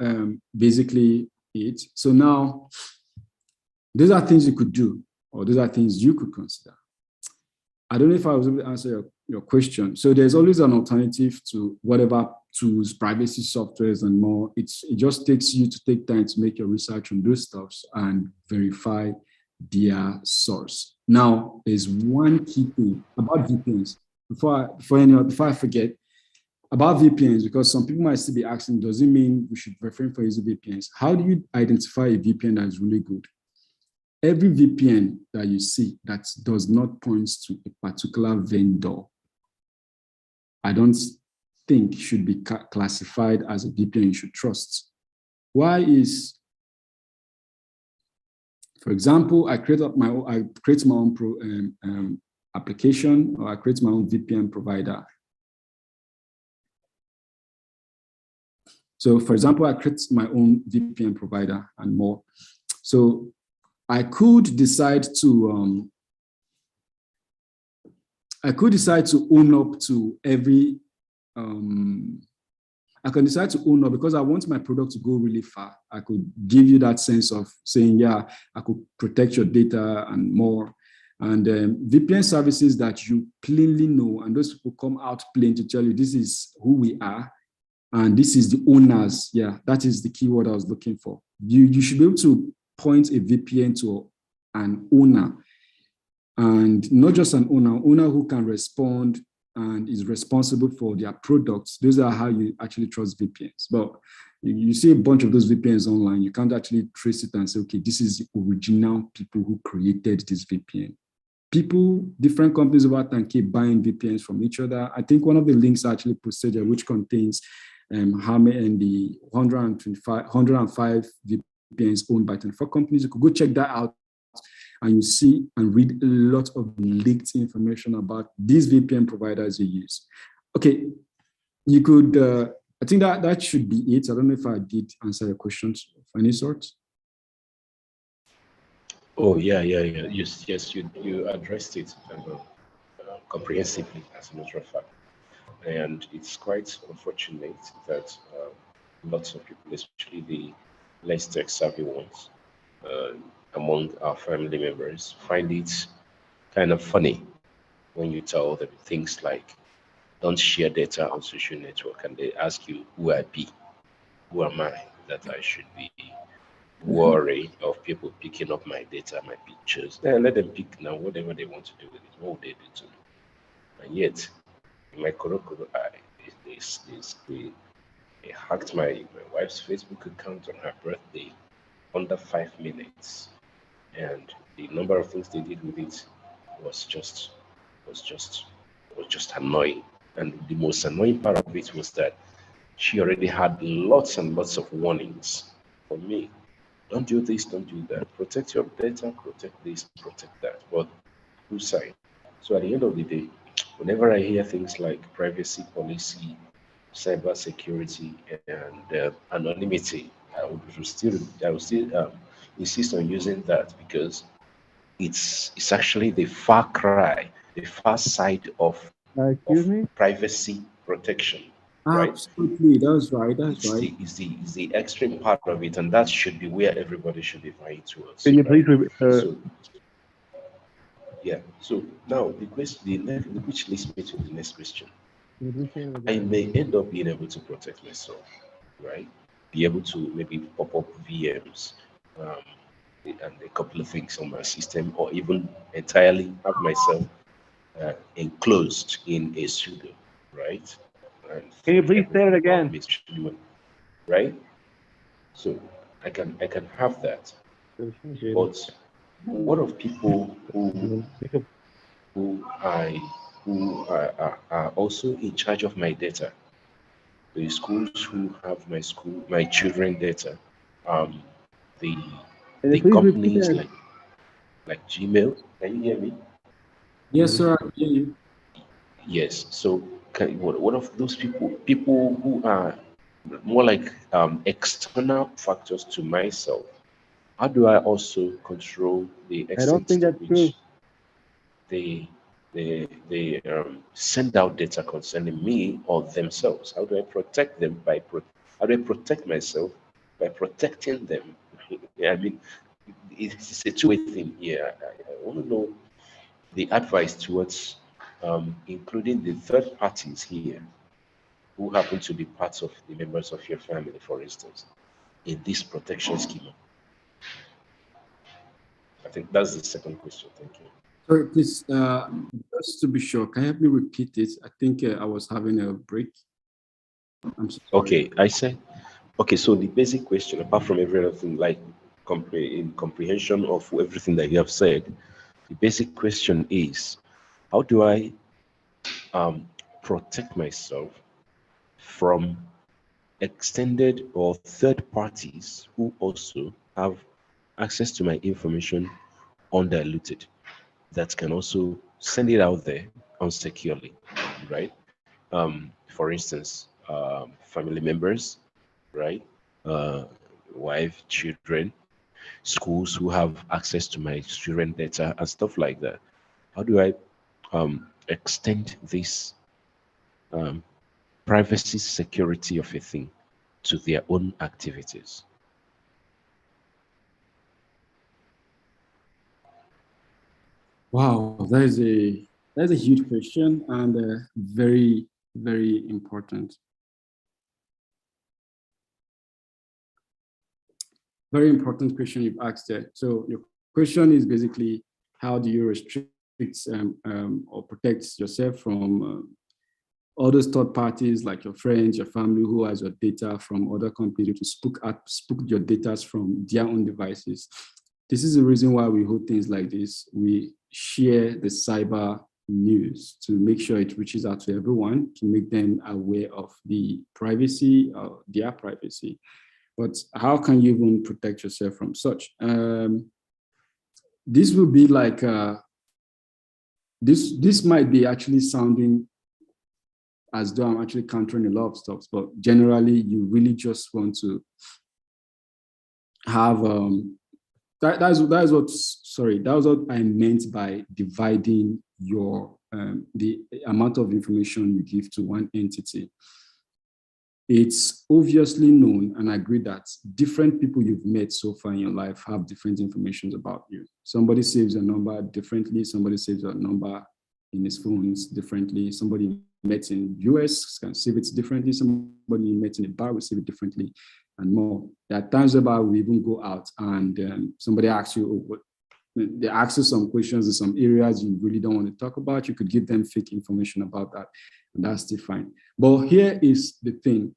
basically it. So now, those are things you could do, or those are things you could consider. I don't know if I was able to answer your question. So there's always an alternative to whatever tools, privacy softwares and more. It just takes you to take time to make your research on those stuffs and verify their source. Now, there's one key thing about VPNs. Before I forget, about VPNs, because some people might still be asking, does it mean we should refrain from using VPNs? How do you identify a VPN that is really good? Every VPN that you see that does not point to a particular vendor, I don't think should be classified as a VPN you should trust. Why is, for example, I create my own application, or I create my own VPN provider. So for example, I create my own VPN provider and more. So I could decide to own up to every, I can decide to own up because I want my product to go really far. I could give you that sense of saying, yeah, I could protect your data and more. And VPN services that you plainly know, and those people come out plain to tell you, this is who we are, and this is the owners. Yeah, that is the keyword I was looking for. You should be able to point a VPN to an owner, and not just an owner who can respond and is responsible for their products. Those are how you actually trust VPNs. But you see a bunch of those VPNs online, you can't actually trace it and say, okay, this is the original people who created this VPN. People, different companies over time keep buying VPNs from each other. I think one of the links I actually posted there, which contains how many and the 105 VPNs owned by 24 companies. You could go check that out, and you see and read a lot of leaked information about these VPN providers you use. Okay, you could, I think that should be it. I don't know if I did answer your questions of any sort. Oh, yeah. Yes, you addressed it comprehensively, as a matter of fact. And it's quite unfortunate that lots of people, especially the less tech-savvy ones, among our family members, find it kind of funny when you tell them things like, don't share data on social network, and they ask you, who I be? Who am I that I should be worried of people picking up my data, my pictures? Then let them pick now whatever they want to do with it. What would they do to me? And yet, my Korokoro eye, they hacked my wife's Facebook account on her birthday under 5 minutes, and the number of things they did with it was just annoying. And the most annoying part of it was that she already had lots and lots of warnings for me. Don't do this, don't do that. Protect your data, protect this, protect that. But whose side? So at the end of the day, whenever I hear things like privacy policy, cyber security, and anonymity, I will still insist on using that, because it's actually the far cry, the far side of privacy protection. Right? Absolutely, that's right. It's the extreme part of it, and that should be where everybody should be vying towards. Can you please So now the question, which leads me to the next question. I may end up being able to protect myself, right? Be able to maybe pop up VMs and a couple of things on my system, or even entirely have myself enclosed in a pseudo, right? And can you please say it again? Right? So I can have that. But what of people who who are also in charge of my data. The schools who have my children data, um, the Please repeat companies that. like Gmail. Can you hear me? Yes, sir. I hear you. Yes. So one of those people who are more like external factors to myself, how do I also control the I don't extent think to that's true. which they send out data concerning me or themselves? How do I protect them how do I protect myself by protecting them? Yeah, I mean, it's a two-way thing here. I want to know the advice towards including the third parties here who happen to be parts of the members of your family, for instance, in this protection scheme. I think that's the second question. Thank you. Sorry, please, just to be sure, can you help me repeat it? I think I was having a break. I'm sorry. Okay, I said, okay, so the basic question, apart from every other thing, like in comprehension of everything that you have said, the basic question is, how do I protect myself from extended or third parties who also have access to my information undiluted, that can also send it out there unsecurely, right? For instance, family members, right? Uh, Wife, children, schools who have access to my children data and stuff like that. How do I extend this privacy security of a thing to their own activities? Wow, that's a huge question and very, very important. Very important question you've asked there. So your question is basically, how do you restrict or protect yourself from all those third parties like your friends, your family, who has your data from other companies to spook your data from their own devices? This is the reason why we hold things like this. We share the cyber news to make sure it reaches out to everyone, to make them aware of the privacy, their privacy. But how can you even protect yourself from such? This will be like, this might be actually sounding as though I'm actually countering a lot of stuff, but generally you really just want to have, that was what I meant by dividing your, the amount of information you give to one entity. It's obviously known and agreed that different people you've met so far in your life have different information about you. Somebody saves your number differently. Somebody saves your number in his phones differently. Somebody met in US can save it differently. Somebody met in a bar will save it differently and more. There are times where we even go out and somebody asks you, they ask you some questions in some areas you really don't want to talk about. You could give them fake information about that, and that's still fine. But here is the thing.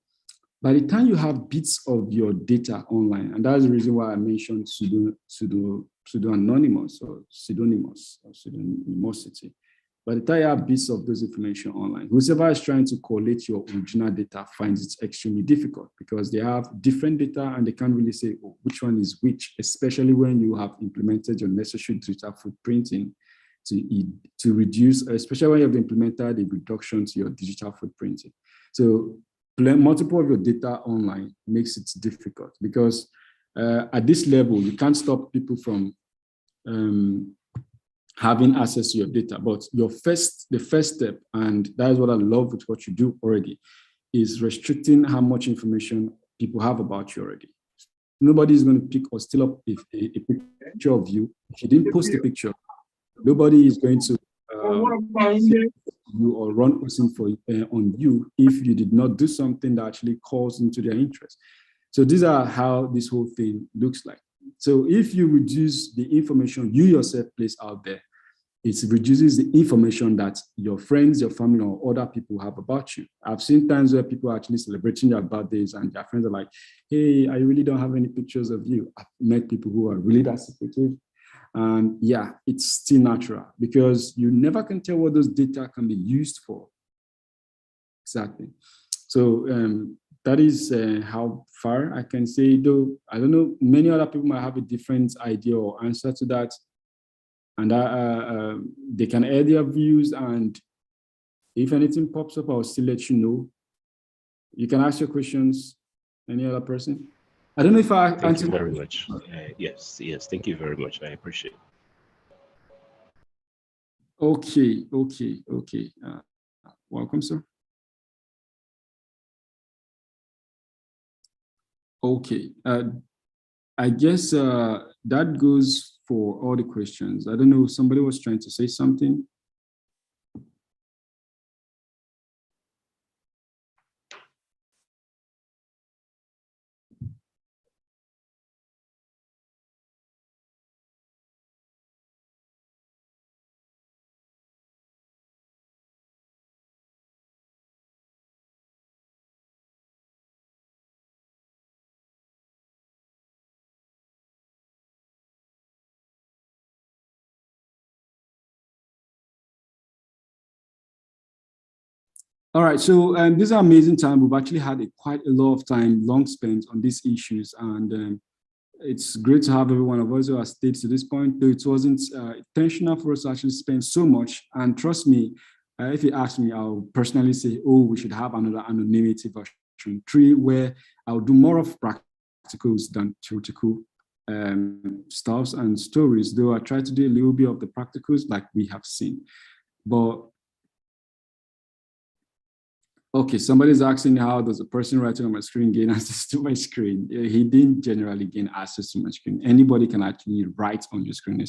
By the time you have bits of your data online, and that's the reason why I mentioned pseudo-anonymous or pseudonymous or pseudonymosity. By the time you have bits of those information online, whoever is trying to collate your original data finds it extremely difficult because they have different data and they can't really say, oh, which one is which, especially when you have implemented your necessary digital footprinting to reduce, especially when you have implemented a reduction to your digital footprinting. So multiple of your data online makes it difficult because at this level, you can't stop people from having access to your data. But the first step, and that is what I love with what you do already, is restricting how much information people have about you already. Nobody is going to pick or steal up a picture of you. If you didn't post a picture, nobody is going to you or run person on you if you did not do something that actually calls into their interest. So these are how this whole thing looks like. So if you reduce the information you yourself place out there, it reduces the information that your friends, your family, or other people have about you. I've seen times where people are actually celebrating their birthdays and their friends are like, hey, I really don't have any pictures of you. I've met people who are really that secretive. And yeah, it's still natural because you never can tell what those data can be used for. Exactly. So that is how far I can say, though I don't know, many other people might have a different idea or answer to that. And they can add their views, and if anything pops up, I'll still let you know. You can ask your questions. Any other person? I don't know if I Thank you very much. Yes, thank you very much. I appreciate it. Okay. Welcome, sir. Okay. I guess that goes for all the questions. I don't know, somebody was trying to say something. All right, so this is an amazing time. We've actually had quite a lot of time long spent on these issues, and it's great to have every one of us who has stayed to this point, though it wasn't intentional for us to actually spend so much. And trust me, if you ask me, I'll personally say, oh, we should have another anonymity version 3, where I'll do more of practicals than theoretical stuffs and stories, though I try to do a little bit of the practicals like we have seen. But okay, somebody's asking, how does a person writing on my screen gain access to my screen? He didn't generally gain access to my screen. Anybody can actually write on your screen,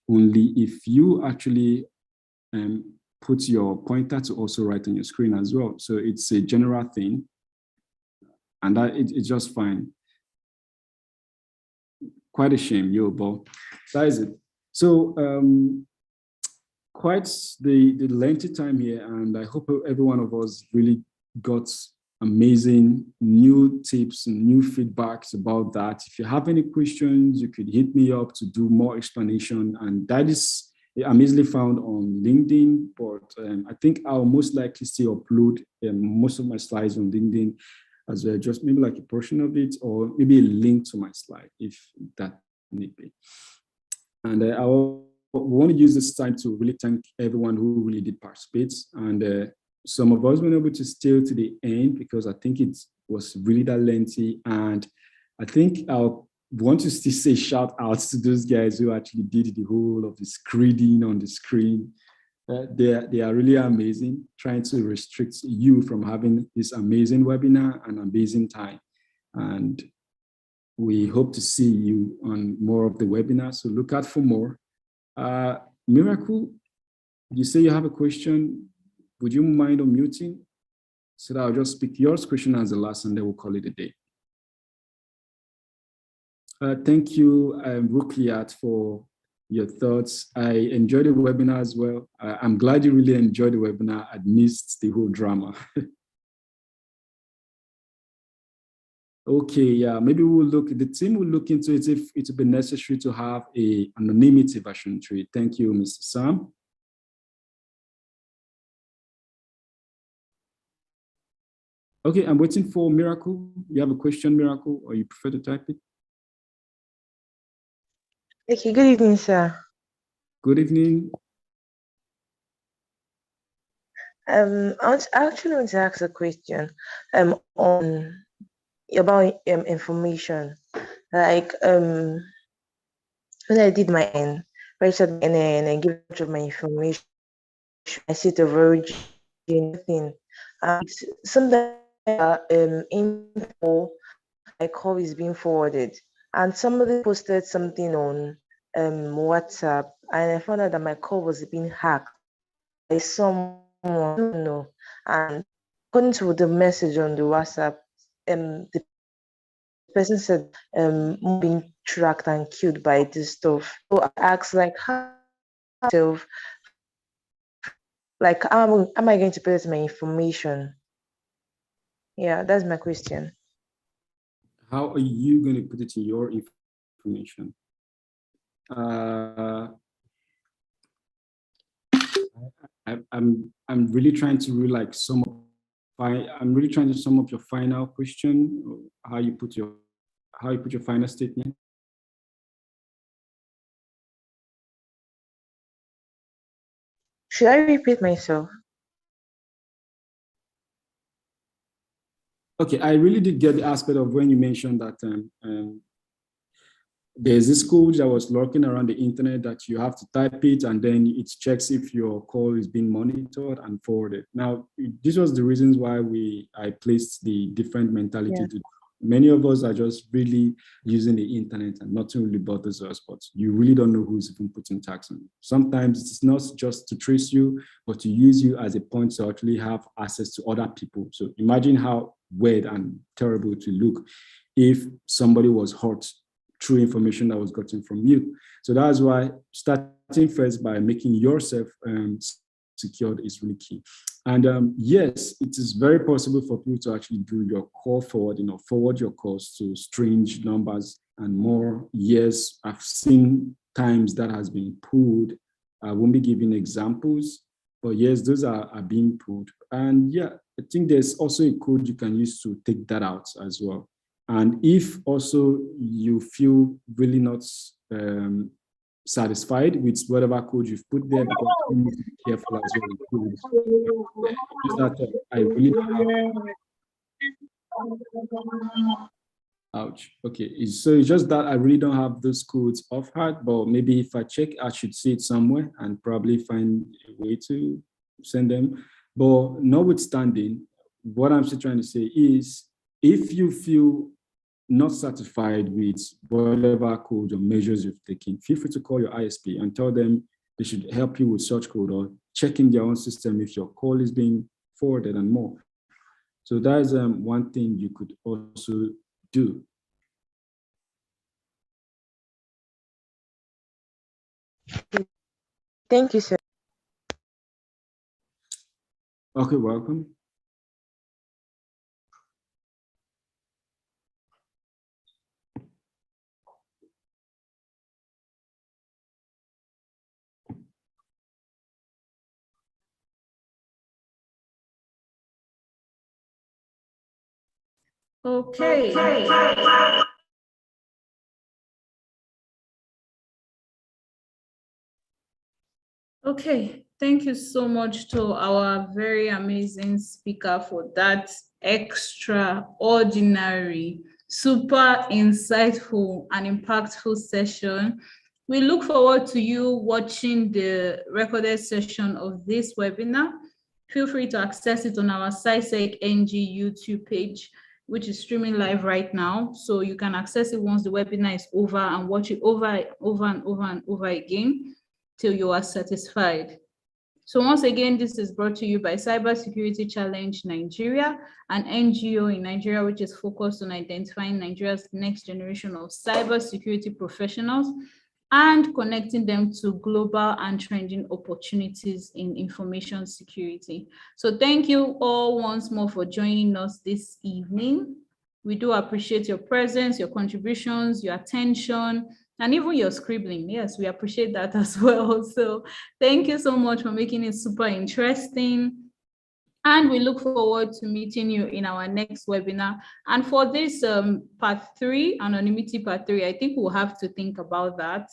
only if you actually put your pointer to also write on your screen as well. So it's a general thing, and it's just fine. Quite a shame, but that is it. So quite the lengthy time here, and I hope every one of us really got amazing new tips and new feedbacks about that. If you have any questions, you could hit me up to do more explanation, and that is, I'm easily found on LinkedIn, but I think I'll most likely still upload most of my slides on LinkedIn as well, just maybe like a portion of it, or maybe a link to my slide if that need be. And I want to use this time to really thank everyone who really did participate. And some of us were able to stay to the end because I think it was really that lengthy. And I think I'll want to still say shout outs to those guys who actually did the whole of the screening on the screen. They are really amazing, trying to restrict you from having this amazing webinar and amazing time. And we hope to see you on more of the webinars, so look out for more. Miracle, you say you have a question. Would you mind unmuting? So that I'll just speak your question as the last, and then we'll call it a day. Thank you, Rukiat, for your thoughts. I enjoyed the webinar as well. I'm glad you really enjoyed the webinar amidst the whole drama. Okay, yeah, maybe the team will look into it if it will be necessary to have a anonymity version 3. Thank you, Mr. Sam. Okay, I'm waiting for Miracle. You have a question, Miracle, or you prefer to type it? Okay, good evening, sir. Good evening. I actually want to ask a question on about information. Like when I did my registered and I give out my information, I see the origin thing. Sometimes info my call is being forwarded, and somebody posted something on WhatsApp, and I found out that my call was being hacked by someone I don't know. And according to the message on the WhatsApp, the person said being tracked and killed by this stuff. So I asked, like, how am I going to put my information? Yeah, that's my question. How are you going to put it in your information? I'm really trying to like sum up. I'm really trying to sum up your final question, how you put your final statement. Should I repeat myself? Okay, I really did get the aspect of when you mentioned that there's this code that was lurking around the internet that you have to type it and then it checks if your call is being monitored and forwarded. Now, this was the reasons why I placed the different mentality. Yeah. Many of us are just really using the internet and nothing really bothers us, but you really don't know who's even putting tax on you. Sometimes it's not just to trace you, but to use you as a point to actually have access to other people. So imagine how weird and terrible to look if somebody was hurt through information that was gotten from you. So that's why starting first by making yourself secured is really key. And yes, it is very possible for people to actually do your call forwarding or forward your calls to strange numbers and more. Yes, I've seen times that has been pulled. I won't be giving examples, but yes, those are being pulled. And yeah, I think there's also a code you can use to take that out as well. And if also you feel really not satisfied with whatever code you've put there, because you need to be careful as well. Just that I really don't have. Ouch. Okay. So it's just that I really don't have those codes off heart, but maybe if I check, I should see it somewhere and probably find a way to send them. But notwithstanding, what I'm still trying to say is if you feel not satisfied with whatever code or measures you've taken, feel free to call your ISP and tell them they should help you with such code or check in their own system if your call is being forwarded and more. So that is one thing you could also do. Thank you, sir. Okay, welcome. Okay. Okay, thank you so much to our very amazing speaker for that extraordinary, super insightful and impactful session. We look forward to you watching the recorded session of this webinar. Feel free to access it on our CYSEC NG YouTube page, which is streaming live right now. So you can access it once the webinar is over and watch it over and over again till you are satisfied. So once again, this is brought to you by Cybersecurity Challenge Nigeria, an NGO in Nigeria which is focused on identifying Nigeria's next generation of cybersecurity professionals and connecting them to global and trending opportunities in information security. So thank you all once more for joining us this evening. We do appreciate your presence, your contributions, your attention, and even your scribbling. Yes, we appreciate that as well. So thank you so much for making it super interesting. And we look forward to meeting you in our next webinar. And for this part 3, anonymity part 3, I think we'll have to think about that,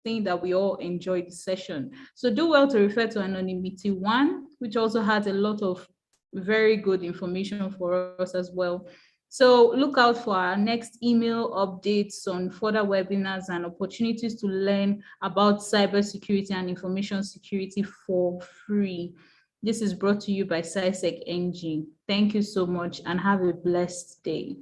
seeing that we all enjoyed the session. So do well to refer to anonymity 1, which also has a lot of very good information for us as well. So look out for our next email updates on further webinars and opportunities to learn about cybersecurity and information security for free. This is brought to you by CYSEC NG. Thank you so much and have a blessed day.